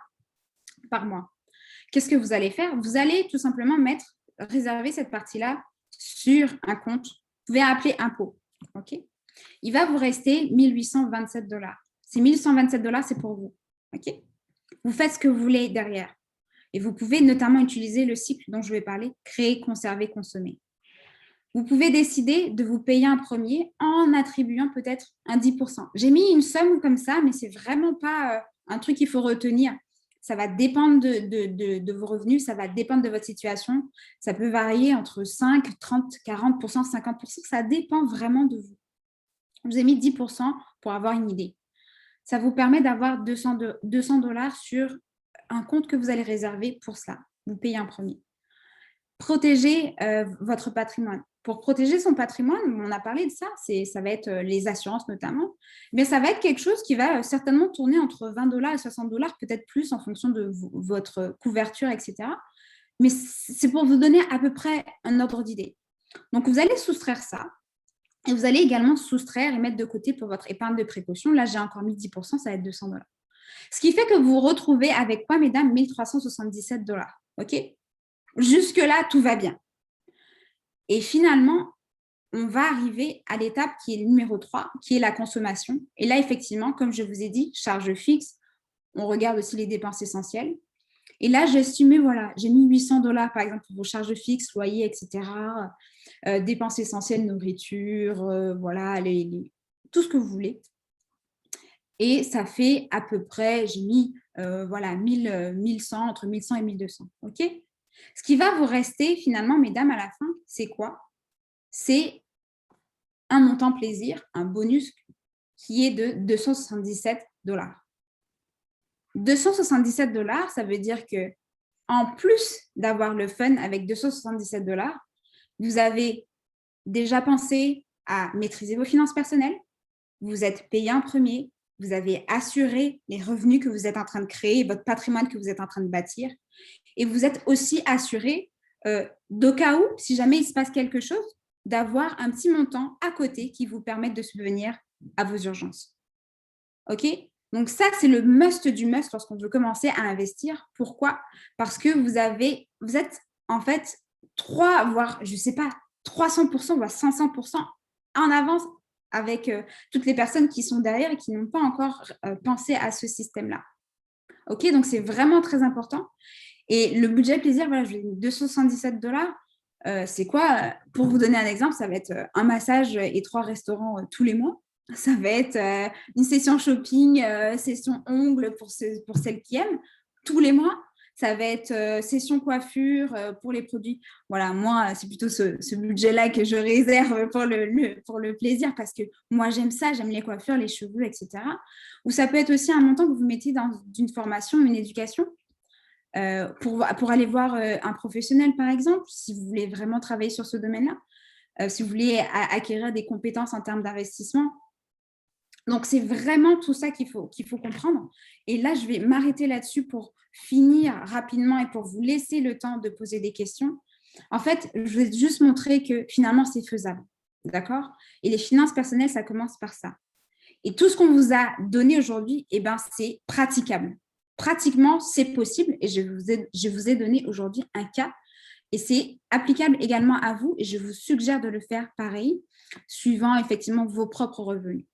par mois. Qu'est-ce que vous allez faire? Vous allez tout simplement réserver cette partie-là sur un compte. Vous pouvez appeler impôt. OK? Il va vous rester 1827 dollars. Ces 1127 dollars, c'est pour vous. OK? Vous faites ce que vous voulez derrière. Et vous pouvez notamment utiliser le cycle dont je vais parler, créer, conserver, consommer. Vous pouvez décider de vous payer un premier en attribuant peut-être un 10%. J'ai mis une somme comme ça, mais ce n'est vraiment pas un truc qu'il faut retenir. Ça va dépendre de vos revenus, ça va dépendre de votre situation. Ça peut varier entre 5, 30, 40%, 50%. Ça dépend vraiment de vous. Je vous ai mis 10% pour avoir une idée. Ça vous permet d'avoir 200 dollars sur un compte que vous allez réserver pour cela. Vous payez un premier. Protégez votre patrimoine. Pour protéger son patrimoine, on a parlé de ça, ça va être les assurances notamment, mais ça va être quelque chose qui va certainement tourner entre 20 dollars et 60 dollars, peut-être plus en fonction de votre couverture, etc. Mais c'est pour vous donner à peu près un ordre d'idée. Donc, vous allez soustraire ça et vous allez également soustraire et mettre de côté pour votre épargne de précaution. Là, j'ai encore mis 10%, ça va être 200 dollars. Ce qui fait que vous vous retrouvez avec quoi, mesdames? 1377 dollars. OK? Jusque-là, tout va bien. Et finalement, on va arriver à l'étape qui est le numéro 3, qui est la consommation. Et là, effectivement, comme je vous ai dit, charge fixe, on regarde aussi les dépenses essentielles. Et là, j'ai estimé, voilà, j'ai mis 800 dollars, par exemple, pour vos charges fixes, loyer, etc. Dépenses essentielles, nourriture, voilà, tout ce que vous voulez. Et ça fait à peu près, j'ai mis, voilà, 1100, entre 1100 et 1200. OK? Ce qui va vous rester finalement, mesdames, à la fin, c'est quoi? C'est un montant plaisir, un bonus qui est de 277 dollars. 277 dollars, ça veut dire que en plus d'avoir le fun avec 277 dollars, vous avez déjà pensé à maîtriser vos finances personnelles, vous êtes payé en premier, vous avez assuré les revenus que vous êtes en train de créer, votre patrimoine que vous êtes en train de bâtir, et vous êtes aussi assuré, d'au cas où, si jamais il se passe quelque chose, d'avoir un petit montant à côté qui vous permette de subvenir à vos urgences. OK? Donc ça, c'est le must du must lorsqu'on veut commencer à investir. Pourquoi? Parce que vous êtes en fait 3, voire, je ne sais pas, 300%, voire 500% en avance avec toutes les personnes qui sont derrière et qui n'ont pas encore pensé à ce système-là. OK? Donc, c'est vraiment très important. Et le budget plaisir, voilà, je l'ai mis 277 dollars. C'est quoi? Pour vous donner un exemple, ça va être un massage et 3 restaurants tous les mois. Ça va être une session shopping, session ongles pour celles qui aiment, tous les mois. Ça va être session coiffure pour les produits. Voilà, moi, c'est plutôt ce budget-là que je réserve pour le plaisir parce que moi, j'aime ça, j'aime les coiffures, les cheveux, etc. Ou ça peut être aussi un montant que vous mettez dans une formation, une éducation. Pour aller voir un professionnel, par exemple, si vous voulez vraiment travailler sur ce domaine-là, si vous voulez acquérir des compétences en termes d'investissement. Donc, c'est vraiment tout ça qu'il faut comprendre. Et là, je vais m'arrêter là-dessus pour finir rapidement et pour vous laisser le temps de poser des questions. En fait, je vais juste montrer que finalement, c'est faisable. D'accord? Et les finances personnelles, ça commence par ça. Et tout ce qu'on vous a donné aujourd'hui, eh ben, c'est praticable. Pratiquement, c'est possible et je vous ai donné aujourd'hui un cas et c'est applicable également à vous et je vous suggère de le faire pareil, suivant effectivement vos propres revenus.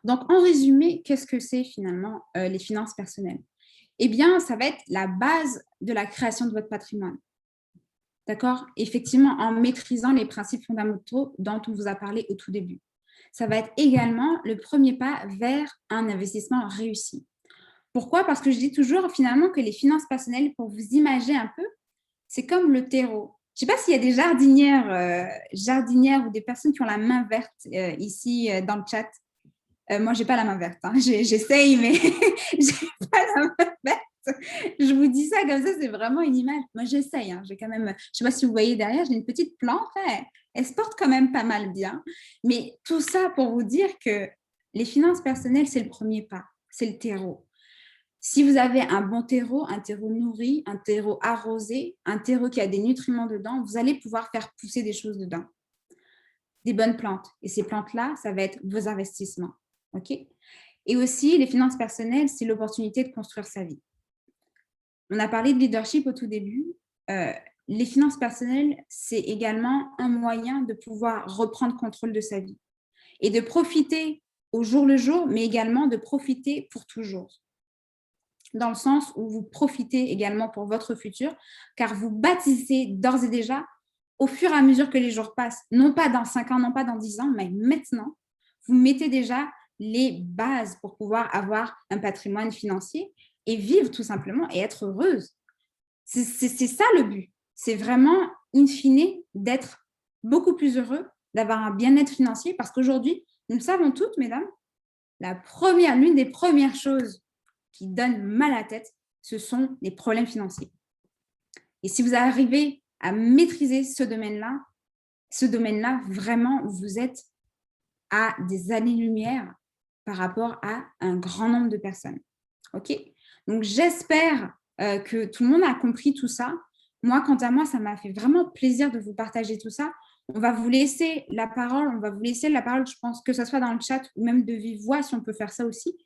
Donc, en résumé, qu'est-ce que c'est finalement les finances personnelles? Eh bien, ça va être la base de la création de votre patrimoine. D'accord? Effectivement, en maîtrisant les principes fondamentaux dont on vous a parlé au tout début. Ça va être également le premier pas vers un investissement réussi. Pourquoi? Parce que je dis toujours finalement que les finances personnelles, pour vous imaginer un peu, c'est comme le terreau. Je ne sais pas s'il y a des jardinières ou des personnes qui ont la main verte ici dans le chat. Moi, je n'ai pas la main verte. Hein. J'essaye, mais je n'ai pas la main verte. Je vous dis ça comme ça, c'est vraiment une image. Moi, j'essaye. Hein. J'ai quand même, je ne sais pas si vous voyez derrière, j'ai une petite plante. Elle se porte quand même pas mal bien. Mais tout ça pour vous dire que les finances personnelles, c'est le premier pas. C'est le terreau. Si vous avez un bon terreau, un terreau nourri, un terreau arrosé, un terreau qui a des nutriments dedans, vous allez pouvoir faire pousser des choses dedans, des bonnes plantes. Et ces plantes-là, ça va être vos investissements. OK? Et aussi, les finances personnelles, c'est l'opportunité de construire sa vie. On a parlé de leadership au tout début. Les finances personnelles, c'est également un moyen de pouvoir reprendre contrôle de sa vie et de profiter au jour le jour, mais également de profiter pour toujours. Dans le sens où vous profitez également pour votre futur, car vous bâtissez d'ores et déjà, au fur et à mesure que les jours passent, non pas dans 5 ans, non pas dans 10 ans, mais maintenant, vous mettez déjà les bases pour pouvoir avoir un patrimoine financier et vivre tout simplement et être heureuse. C'est ça le but. C'est vraiment, in fine, d'être beaucoup plus heureux, d'avoir un bien-être financier, parce qu'aujourd'hui, nous le savons toutes, mesdames, l'une des premières choses qui donne mal à la tête, ce sont les problèmes financiers. Et si vous arrivez à maîtriser ce domaine-là, vraiment, vous êtes à des années-lumière par rapport à un grand nombre de personnes. OK? Donc, j'espère que tout le monde a compris tout ça. Moi, quant à moi, ça m'a fait vraiment plaisir de vous partager tout ça. On va vous laisser la parole. Je pense que ce soit dans le chat ou même de vive voix, si on peut faire ça aussi,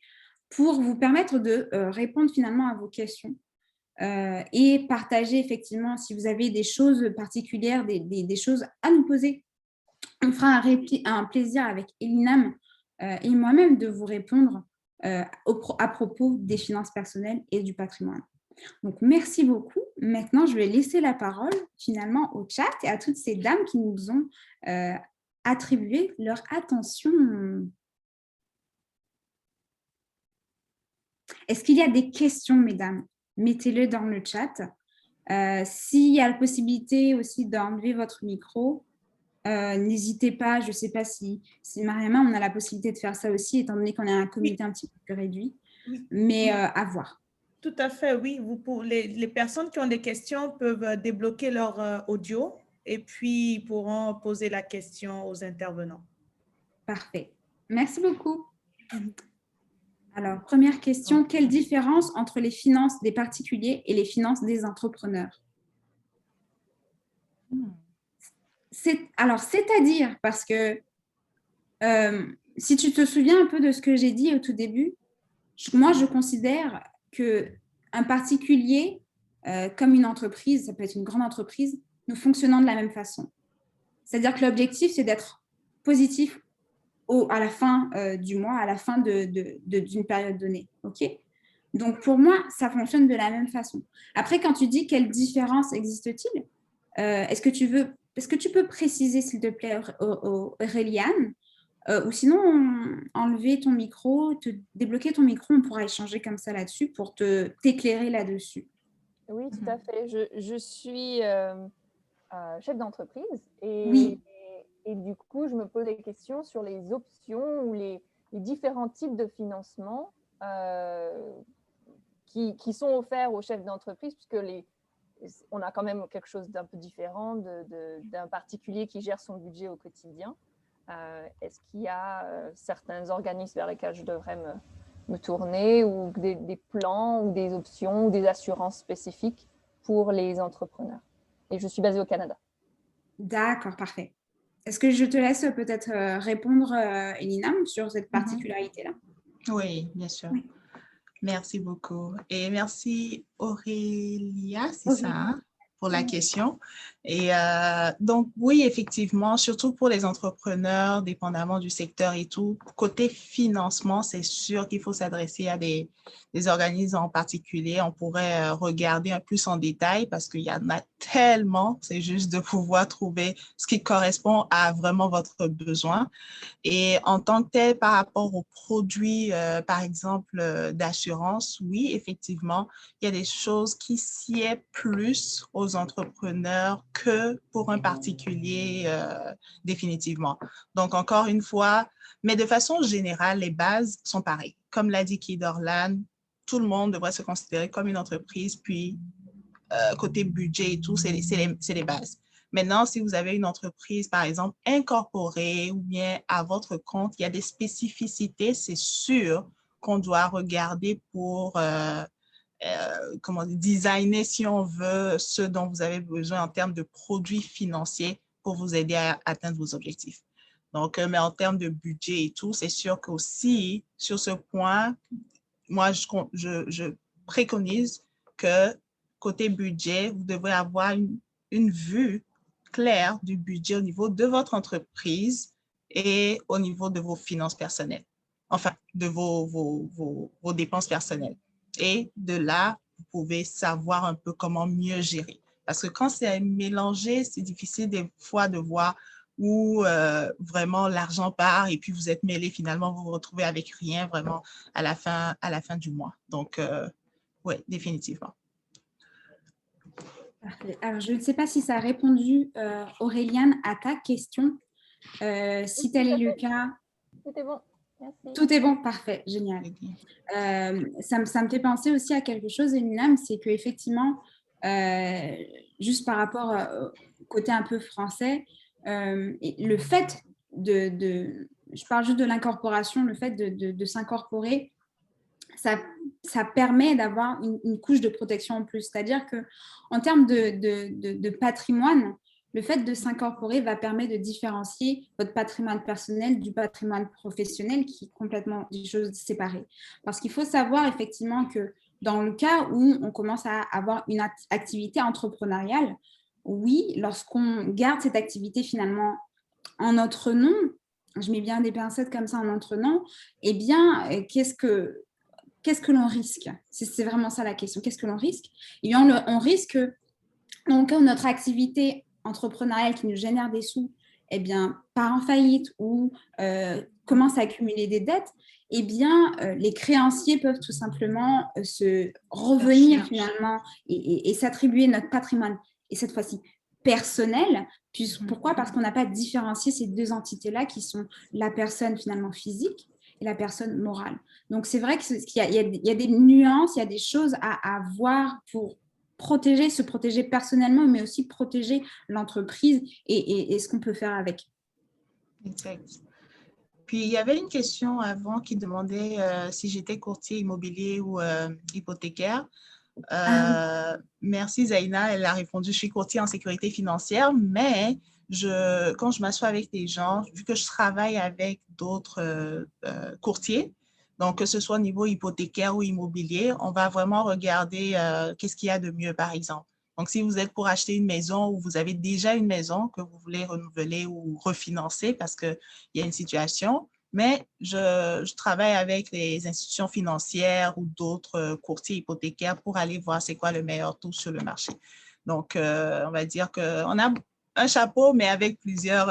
pour vous permettre de répondre finalement à vos questions et partager effectivement si vous avez des choses particulières, des choses à nous poser. On fera un plaisir avec Elinam et moi-même de vous répondre à propos des finances personnelles et du patrimoine. Donc, merci beaucoup. Maintenant, je vais laisser la parole finalement au chat et à toutes ces dames qui nous ont attribué leur attention. Est-ce qu'il y a des questions, mesdames? Mettez-le dans le chat. S'il y a la possibilité aussi d'enlever votre micro, n'hésitez pas. Je ne sais pas si Mariama, on a la possibilité de faire ça aussi, étant donné qu'on a un comité un petit peu plus réduit. Mais à voir. Tout à fait, oui. Les personnes qui ont des questions peuvent débloquer leur audio et puis ils pourront poser la question aux intervenants. Parfait. Merci beaucoup. Alors, première question, quelle différence entre les finances des particuliers et les finances des entrepreneurs? C'est-à-dire, parce que si tu te souviens un peu de ce que j'ai dit au tout début, moi, je considère qu'un particulier, comme une entreprise, ça peut être une grande entreprise, nous fonctionnons de la même façon. C'est-à-dire que l'objectif, c'est d'être positif à la fin du mois, à la fin d'une période donnée. Okay? Donc, pour moi, ça fonctionne de la même façon. Après, quand tu dis quelle différence existe-t-il, est-ce que tu peux préciser, s'il te plaît, Aureliane, ou sinon, enlever ton micro, débloquer ton micro, on pourra échanger comme ça là-dessus pour t'éclairer là-dessus. Oui, tout à fait. Je suis chef d'entreprise et, oui. et du coup, je me pose des questions sur les options ou les différents types de financement qui sont offerts aux chefs d'entreprise, puisque on a quand même quelque chose d'un peu différent d'un particulier qui gère son budget au quotidien. Est-ce qu'il y a certains organismes vers lesquels je devrais me tourner ou des plans ou des options ou des assurances spécifiques pour les entrepreneurs? Et je suis basée au Canada. D'accord, parfait. Est-ce que je te laisse peut-être répondre, Elinam, sur cette particularité-là? Oui, bien sûr. Oui. Merci beaucoup. Et merci Aurélia, c'est ça, hein, pour la question. Et donc, oui, effectivement, surtout pour les entrepreneurs, dépendamment du secteur et tout, côté financement, c'est sûr qu'il faut s'adresser à des organismes en particulier. On pourrait regarder un plus en détail parce qu'il y en a tellement. C'est juste de pouvoir trouver ce qui correspond à vraiment votre besoin. Et en tant que tel, par rapport aux produits, par exemple, d'assurance, oui, effectivement, il y a des choses qui sied plus aux entrepreneurs que pour un particulier, définitivement. Donc, encore une fois, mais de façon générale, les bases sont pareilles. Comme l'a dit Kidorlan, tout le monde devrait se considérer comme une entreprise, puis côté budget et tout, c'est les bases. Maintenant, si vous avez une entreprise, par exemple, incorporée ou bien à votre compte, il y a des spécificités, c'est sûr, qu'on doit regarder pour designer, si on veut, ce dont vous avez besoin en termes de produits financiers pour vous aider à atteindre vos objectifs. Donc, mais en termes de budget et tout, c'est sûr qu'aussi, sur ce point, moi, je préconise que côté budget, vous devrez avoir une vue claire du budget au niveau de votre entreprise et au niveau de vos finances personnelles, enfin, de vos dépenses personnelles. Et de là, vous pouvez savoir un peu comment mieux gérer. Parce que quand c'est mélangé, c'est difficile des fois de voir où vraiment l'argent part et puis vous êtes mêlé, finalement, vous vous retrouvez avec rien vraiment à la fin du mois. Donc, oui, définitivement. Parfait. Alors, je ne sais pas si ça a répondu, Auréliane, à ta question. Si tel est le cas… Tout est bon. Merci. Tout est bon, parfait, génial. Ça me fait penser aussi à quelque chose, Elinam, c'est qu'effectivement, juste par rapport au côté un peu français, le fait je parle juste de l'incorporation, le fait de s'incorporer, ça permet d'avoir une couche de protection en plus. C'est-à-dire qu'en termes de patrimoine, le fait de s'incorporer va permettre de différencier votre patrimoine personnel du patrimoine professionnel, qui est complètement des choses séparées. Parce qu'il faut savoir effectivement que dans le cas où on commence à avoir une activité entrepreneuriale, oui, lorsqu'on garde cette activité finalement en notre nom, je mets bien des pincettes comme ça en notre nom, eh bien, qu'est-ce que l'on risque? C'est vraiment ça la question. Qu'est-ce que l'on risque? Eh bien, on risque, dans le cas où notre activité entrepreneuriale qui nous génère des sous, eh bien, part en faillite ou commence à accumuler des dettes, eh bien, les créanciers peuvent tout simplement se revenir finalement et s'attribuer notre patrimoine, et cette fois-ci personnel. Pourquoi? Parce qu'on n'a pas différencié ces deux entités-là qui sont la personne finalement physique et la personne morale. Donc, c'est vrai qu'il y a des nuances, il y a des choses à voir pour se protéger personnellement, mais aussi protéger l'entreprise et ce qu'on peut faire avec. Exact. Puis, il y avait une question avant qui demandait si j'étais courtier immobilier ou hypothécaire. Merci Zaina, elle a répondu, je suis courtier en sécurité financière, mais quand je m'assois avec des gens, vu que je travaille avec d'autres courtiers, donc que ce soit au niveau hypothécaire ou immobilier, on va vraiment regarder qu'est-ce qu'il y a de mieux, par exemple. Donc, si vous êtes pour acheter une maison ou vous avez déjà une maison que vous voulez renouveler ou refinancer parce qu'il y a une situation, mais je travaille avec les institutions financières ou d'autres courtiers hypothécaires pour aller voir c'est quoi le meilleur taux sur le marché. Donc, on va dire qu'on a un chapeau, mais avec plusieurs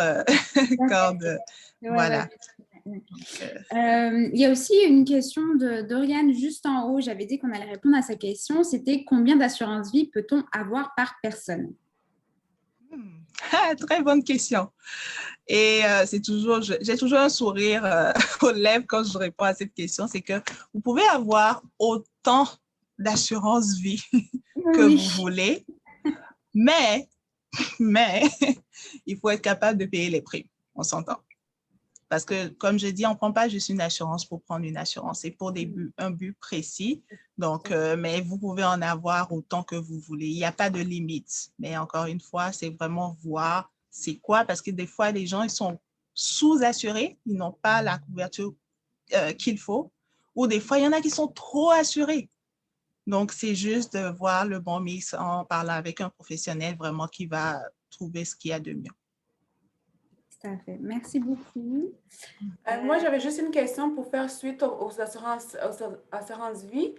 cordes. Voilà. Il y a aussi une question d'Oriane juste en haut. J'avais dit qu'on allait répondre à sa question. C'était combien d'assurance vie peut-on avoir par personne? Très bonne question. Et j'ai toujours un sourire aux lèvres quand je réponds à cette question. C'est que vous pouvez avoir autant d'assurance vie que vous voulez, mais il faut être capable de payer les primes. On s'entend. Parce que, comme je dis, on ne prend pas juste une assurance pour prendre une assurance. C'est pour un but précis. Donc, mais vous pouvez en avoir autant que vous voulez. Il n'y a pas de limite. Mais encore une fois, c'est vraiment voir c'est quoi. Parce que des fois, les gens, ils sont sous-assurés. Ils n'ont pas la couverture qu'il faut. Ou des fois, il y en a qui sont trop assurés. Donc, c'est juste de voir le bon mix en parlant avec un professionnel vraiment qui va trouver ce qu'il y a de mieux. Tout à fait. Merci beaucoup. Moi, j'avais juste une question pour faire suite aux assurances vie.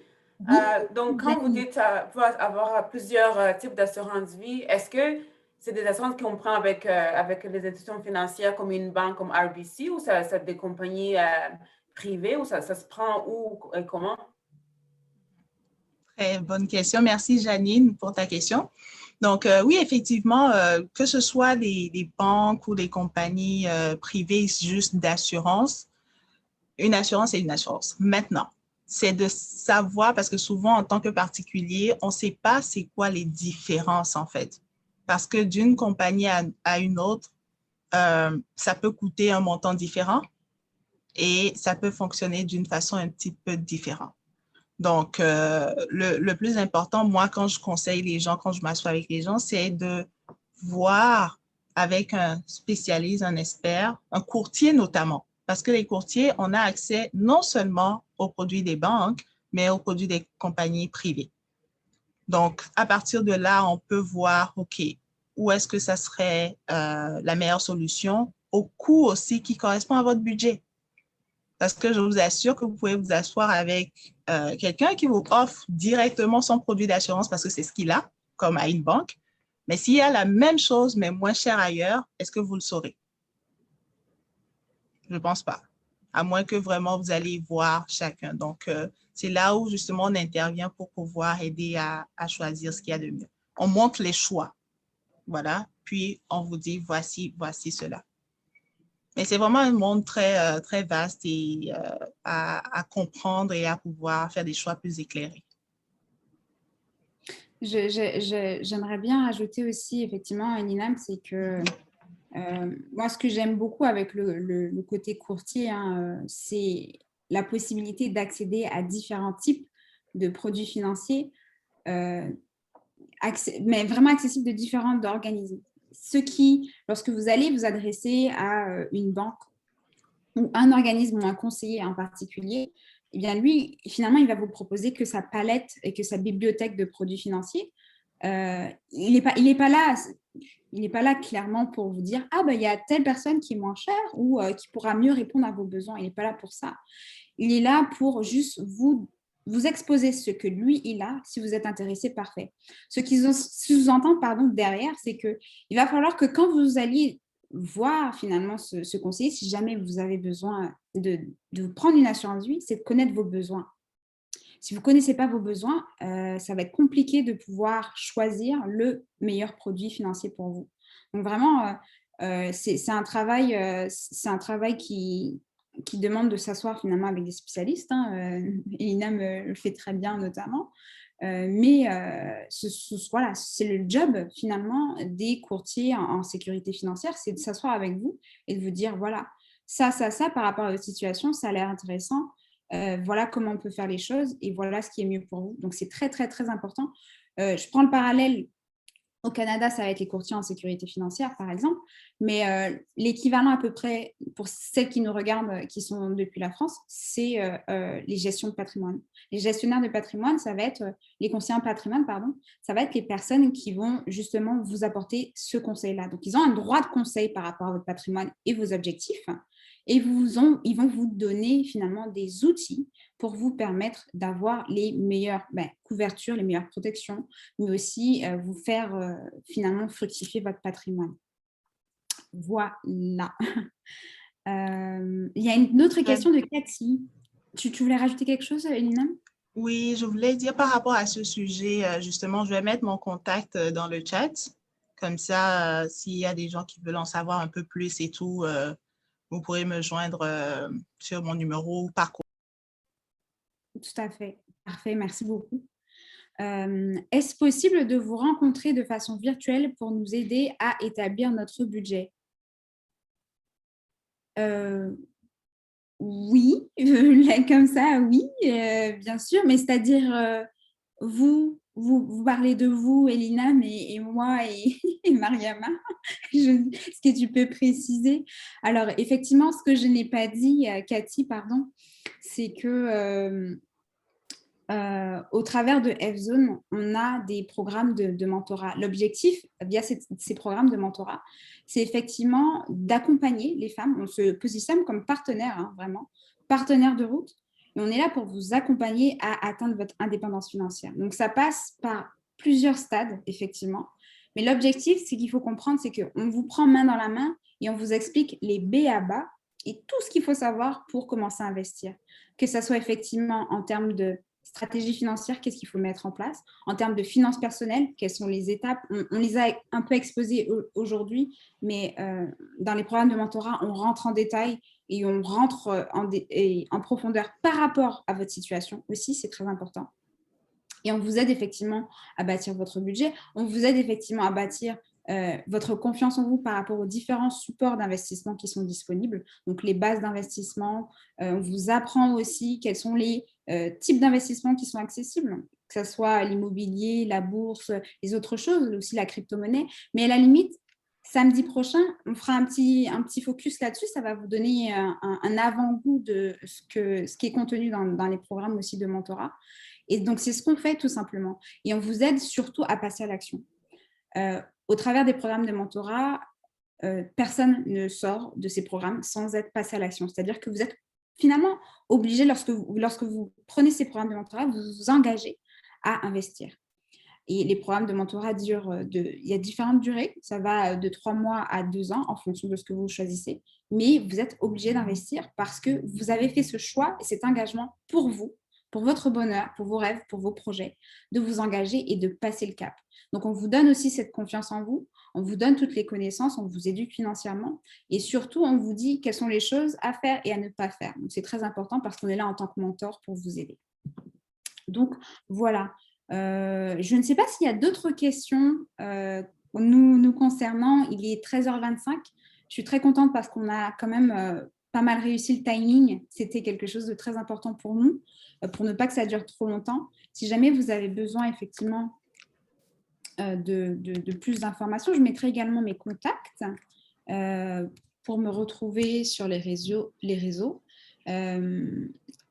Donc, quand vous dites avoir plusieurs types d'assurance vie, est-ce que c'est des assurances qu'on prend avec les institutions financières comme une banque comme RBC ou c'est des compagnies privées ou ça se prend où et comment? Très bonne question. Merci, Janine, pour ta question. Donc, oui, effectivement, que ce soit des banques ou des compagnies privées juste d'assurance, une assurance est une assurance. Maintenant, c'est de savoir, parce que souvent, en tant que particulier, on ne sait pas c'est quoi les différences, en fait. Parce que d'une compagnie à une autre, ça peut coûter un montant différent. et ça peut fonctionner d'une façon un petit peu différente. Donc, le plus important, moi, quand je conseille les gens, quand je m'assois avec les gens, c'est de voir avec un spécialiste, un expert, un courtier notamment. Parce que les courtiers, on a accès non seulement aux produits des banques, mais aux produits des compagnies privées. Donc, à partir de là, on peut voir, OK, où est-ce que ça serait la meilleure solution au coût aussi qui correspond à votre budget. Parce que je vous assure que vous pouvez vous asseoir avec quelqu'un qui vous offre directement son produit d'assurance parce que c'est ce qu'il a, comme à une banque. Mais s'il y a la même chose, mais moins cher ailleurs, est-ce que vous le saurez? Je ne pense pas. À moins que vraiment vous allez voir chacun. Donc, c'est là où justement on intervient pour pouvoir aider à choisir ce qu'il y a de mieux. On montre les choix. Voilà. Puis, on vous dit, voici cela. Mais c'est vraiment un monde très, très vaste et à comprendre et à pouvoir faire des choix plus éclairés. J'aimerais bien ajouter aussi, effectivement, Elinam, c'est que moi, ce que j'aime beaucoup avec le côté courtier, hein, c'est la possibilité d'accéder à différents types de produits financiers, mais vraiment accessibles de différents organismes. Ce qui, lorsque vous allez vous adresser à une banque ou un organisme ou un conseiller en particulier, eh bien lui, finalement, il va vous proposer que sa palette et que sa bibliothèque de produits financiers, il n'est pas là clairement pour vous dire « Ah, ben, il y a telle personne qui est moins chère ou qui pourra mieux répondre à vos besoins. » Il n'est pas là pour ça. Il est là pour juste vous exposer ce que lui, il a. Si vous êtes intéressé, parfait. Ce qui sous-entend derrière, c'est qu'il va falloir que quand vous alliez voir finalement ce conseiller, si jamais vous avez besoin de prendre une assurance vie, c'est de connaître vos besoins. Si vous ne connaissez pas vos besoins, ça va être compliqué de pouvoir choisir le meilleur produit financier pour vous. Donc vraiment, c'est un travail qui demande de s'asseoir finalement avec des spécialistes. Elina le fait très bien notamment. Mais voilà, c'est le job finalement des courtiers en sécurité financière, c'est de s'asseoir avec vous et de vous dire voilà, ça, par rapport à votre situation, ça a l'air intéressant. Voilà comment on peut faire les choses et voilà ce qui est mieux pour vous. Donc, c'est très, très, très important. Je prends le parallèle. Au Canada, ça va être les courtiers en sécurité financière, par exemple. Mais l'équivalent à peu près, pour celles qui nous regardent, qui sont depuis la France, c'est les gestions de patrimoine. Les gestionnaires de patrimoine, ça va être les conseillers en patrimoine, pardon. Ça va être les personnes qui vont justement vous apporter ce conseil-là. Donc, ils ont un droit de conseil par rapport à votre patrimoine et vos objectifs. Et ils vont vous donner finalement des outils pour vous permettre d'avoir les meilleures couvertures, les meilleures protections, mais aussi vous faire finalement fructifier votre patrimoine. Voilà. Il y a une autre question de Cathy. Tu voulais rajouter quelque chose, Elina? Oui, je voulais dire par rapport à ce sujet, justement, je vais mettre mon contact dans le chat. Comme ça, s'il y a des gens qui veulent en savoir un peu plus et tout, vous pourrez me joindre sur mon numéro ou par courrier. Tout à fait. Parfait, merci beaucoup. Est-ce possible de vous rencontrer de façon virtuelle pour nous aider à établir notre budget? Oui, comme ça, oui, bien sûr, mais c'est-à-dire vous parlez de vous, Elina, et moi et Mariama. Est-ce que tu peux préciser? Alors, effectivement, ce que je n'ai pas dit, Cathy, pardon, c'est que au travers de F-Zone, on a des programmes de mentorat. L'objectif, via ces programmes de mentorat, c'est effectivement d'accompagner les femmes. On se positionne comme partenaire, vraiment, partenaire de route. Et on est là pour vous accompagner à atteindre votre indépendance financière. Donc, ça passe par plusieurs stades, effectivement. Mais l'objectif, c'est qu'il faut comprendre, c'est qu'on vous prend main dans la main et on vous explique les B à bas et tout ce qu'il faut savoir pour commencer à investir. Que ça soit effectivement en termes de stratégie financière, qu'est-ce qu'il faut mettre en place? En termes de finances personnelles, quelles sont les étapes? On les a un peu exposées aujourd'hui, mais dans les programmes de mentorat, on rentre en détail et on rentre en profondeur par rapport à votre situation aussi, c'est très important. Et on vous aide effectivement à bâtir votre budget. On vous aide effectivement à bâtir votre confiance en vous par rapport aux différents supports d'investissement qui sont disponibles, donc les bases d'investissement. On vous apprend aussi quels sont les types d'investissements qui sont accessibles, que ce soit l'immobilier, la bourse, les autres choses, aussi la crypto-monnaie. Mais à la limite, samedi prochain, on fera un petit focus là-dessus. Ça va vous donner un avant-goût de ce qui est contenu dans les programmes aussi de mentorat. Et donc, c'est ce qu'on fait tout simplement. Et on vous aide surtout à passer à l'action. Au travers des programmes de mentorat, personne ne sort de ces programmes sans être passé à l'action. C'est-à-dire que vous êtes finalement obligé, lorsque vous prenez ces programmes de mentorat, vous vous engagez à investir. Et les programmes de mentorat il y a différentes durées. Ça va de 3 mois à 2 ans en fonction de ce que vous choisissez. Mais vous êtes obligé d'investir parce que vous avez fait ce choix et cet engagement pour vous, pour votre bonheur, pour vos rêves, pour vos projets, de vous engager et de passer le cap. Donc, on vous donne aussi cette confiance en vous. On vous donne toutes les connaissances, on vous éduque financièrement et surtout, on vous dit quelles sont les choses à faire et à ne pas faire. Donc, c'est très important parce qu'on est là en tant que mentor pour vous aider. Donc, voilà. Je ne sais pas s'il y a d'autres questions nous concernant. Il est 13h25. Je suis très contente parce qu'on a quand même pas mal réussi le timing. C'était quelque chose de très important pour nous, pour ne pas que ça dure trop longtemps. Si jamais vous avez besoin effectivement de plus d'informations, je mettrai également mes contacts pour me retrouver sur les réseaux.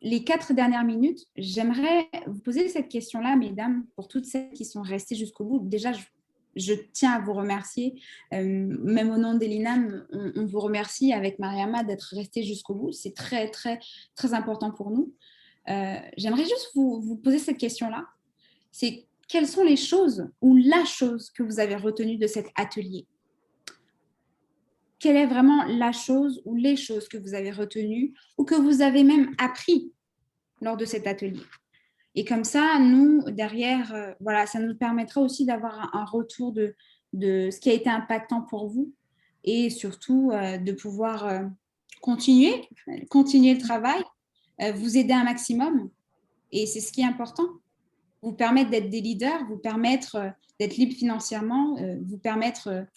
Les 4 dernières minutes, j'aimerais vous poser cette question-là, mesdames, pour toutes celles qui sont restées jusqu'au bout. Déjà, je tiens à vous remercier. Même au nom d'Elinam, on vous remercie avec Mariama d'être restée jusqu'au bout. C'est très, très, très important pour nous. J'aimerais juste vous poser cette question-là. C'est quelles sont les choses ou la chose que vous avez retenue de cet atelier? Quelle est vraiment la chose ou les choses que vous avez retenues ou que vous avez même appris lors de cet atelier? Et comme ça, nous, derrière, voilà, ça nous permettra aussi d'avoir un retour de ce qui a été impactant pour vous et surtout de pouvoir continuer le travail, vous aider un maximum. Et c'est ce qui est important. Vous permettre d'être des leaders, vous permettre d'être libre financièrement, vous permettre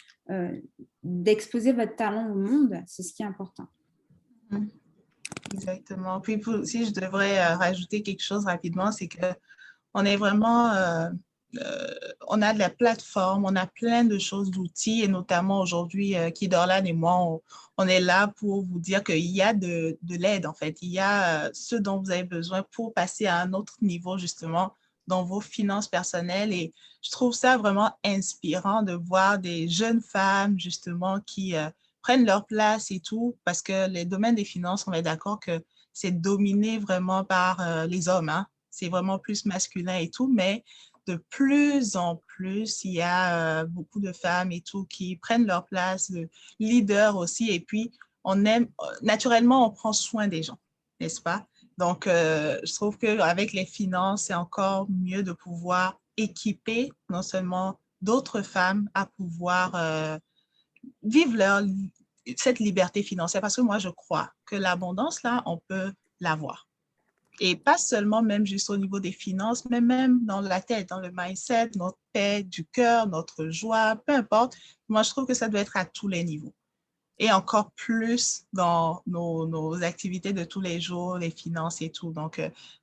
d'exposer votre talent au monde. C'est ce qui est important. Exactement. Puis si je devrais rajouter quelque chose rapidement, c'est qu'on est vraiment, on a de la plateforme, on a plein de choses, d'outils, et notamment aujourd'hui, Kidorlan et moi, on est là pour vous dire qu'il y a de l'aide, en fait. Il y a ce dont vous avez besoin pour passer à un autre niveau, justement, dans vos finances personnelles. Et je trouve ça vraiment inspirant de voir des jeunes femmes, justement, qui prennent leur place et tout, parce que les domaines des finances, on est d'accord que c'est dominé vraiment par les hommes, hein. C'est vraiment plus masculin et tout, mais de plus en plus, il y a beaucoup de femmes et tout qui prennent leur place, de leaders aussi, et puis naturellement, on prend soin des gens, n'est-ce pas? Donc, je trouve qu'avec les finances, c'est encore mieux de pouvoir équiper non seulement d'autres femmes à pouvoir vivre cette liberté financière, parce que moi, je crois que l'abondance, là, on peut l'avoir. Et pas seulement même juste au niveau des finances, mais même dans la tête, dans le mindset, notre paix du cœur, notre joie, peu importe. Moi, je trouve que ça doit être à tous les niveaux. Et encore plus dans nos activités de tous les jours, les finances et tout. Donc,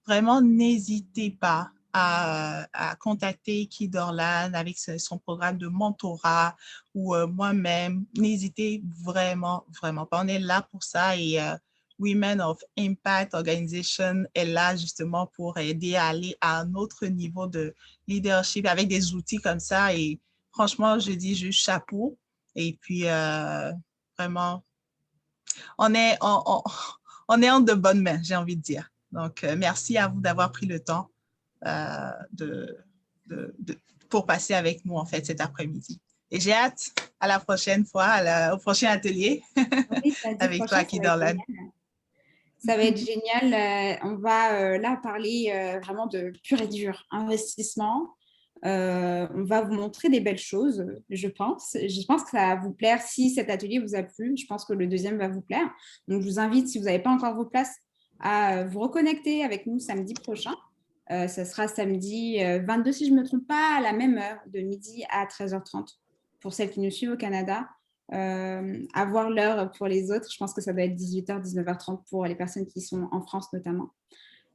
vraiment, n'hésitez pas à contacter Kidorlan avec son programme de mentorat ou moi-même. N'hésitez vraiment, vraiment pas. On est là pour ça et Women of Impact Organization est là justement pour aider à aller à un autre niveau de leadership avec des outils comme ça. Et franchement, je dis juste chapeau. Et puis, vraiment, on est en de bonnes mains, j'ai envie de dire. Donc, merci à vous d'avoir pris le temps pour passer avec nous, en fait, cet après-midi. Et j'ai hâte à la prochaine fois, au prochain atelier Oui, avec toi, Kidorlan. Ça va être génial. On va là parler vraiment de pur et dur investissement. On va vous montrer des belles choses, je pense. Je pense que ça va vous plaire. Si cet atelier vous a plu, je pense que le deuxième va vous plaire. Donc, je vous invite, si vous n'avez pas encore vos places, à vous reconnecter avec nous samedi prochain. Ça sera samedi 22, si je ne me trompe pas, à la même heure, de midi à 13h30, pour celles qui nous suivent au Canada. Avoir l'heure pour les autres, je pense que ça doit être 18h, 19h30 pour les personnes qui sont en France notamment.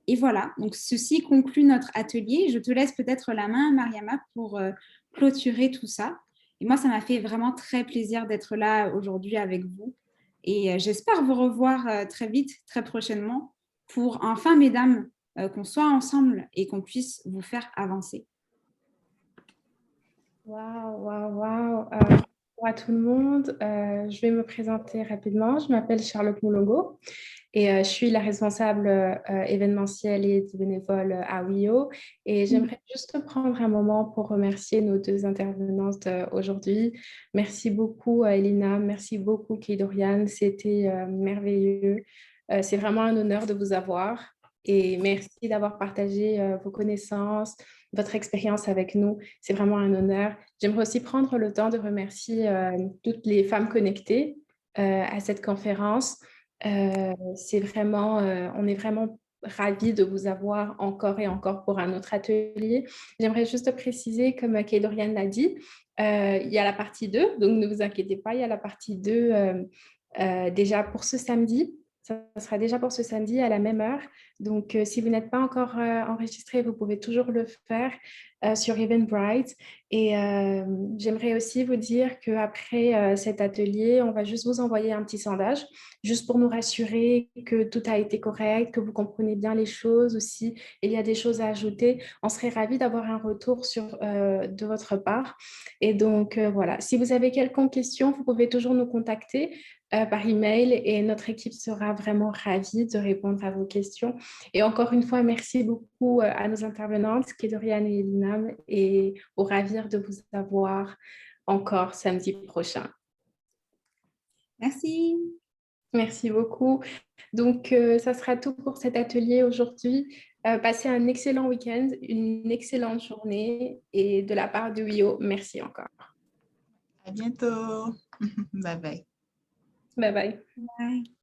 Et voilà, donc ceci conclut notre atelier. Je te laisse peut-être la main, Mariama, pour clôturer tout ça. Et moi, ça m'a fait vraiment très plaisir d'être là aujourd'hui avec vous. Et j'espère vous revoir très vite, très prochainement, pour enfin, mesdames, qu'on soit ensemble et qu'on puisse vous faire avancer. Waouh, waouh, waouh. Bonjour à tout le monde. Je vais me présenter rapidement. Je m'appelle Charlotte Moulongo et je suis la responsable événementielle et bénévole à WIO. Et j'aimerais juste prendre un moment pour remercier nos deux intervenantes aujourd'hui. Merci beaucoup, Elina. Merci beaucoup, Keydorian. C'était merveilleux. C'est vraiment un honneur de vous avoir. Et merci d'avoir partagé vos connaissances, votre expérience avec nous. C'est vraiment un honneur. J'aimerais aussi prendre le temps de remercier toutes les femmes connectées à cette conférence. C'est vraiment, on est vraiment ravis de vous avoir encore et encore pour un autre atelier. J'aimerais juste préciser, comme Keydorian l'a dit, il y a la partie 2, donc ne vous inquiétez pas, il y a la partie 2 déjà pour ce samedi. Ça sera déjà pour ce samedi à la même heure. Donc, si vous n'êtes pas encore enregistré, vous pouvez toujours le faire sur Eventbrite. Et j'aimerais aussi vous dire qu'après cet atelier, on va juste vous envoyer un petit sondage, juste pour nous rassurer que tout a été correct, que vous comprenez bien les choses aussi. Il y a des choses à ajouter. On serait ravis d'avoir un retour de votre part. Et donc, voilà. Si vous avez quelconque question, vous pouvez toujours nous contacter par email et notre équipe sera vraiment ravie de répondre à vos questions. Et encore une fois, merci beaucoup à nos intervenantes, Keydorian et Elina, et au ravir de vous avoir encore samedi prochain. Merci. Merci beaucoup. Donc, ça sera tout pour cet atelier aujourd'hui. Passez un excellent week-end, une excellente journée et de la part de WIO, merci encore. À bientôt. Bye bye. Bye bye. Bye.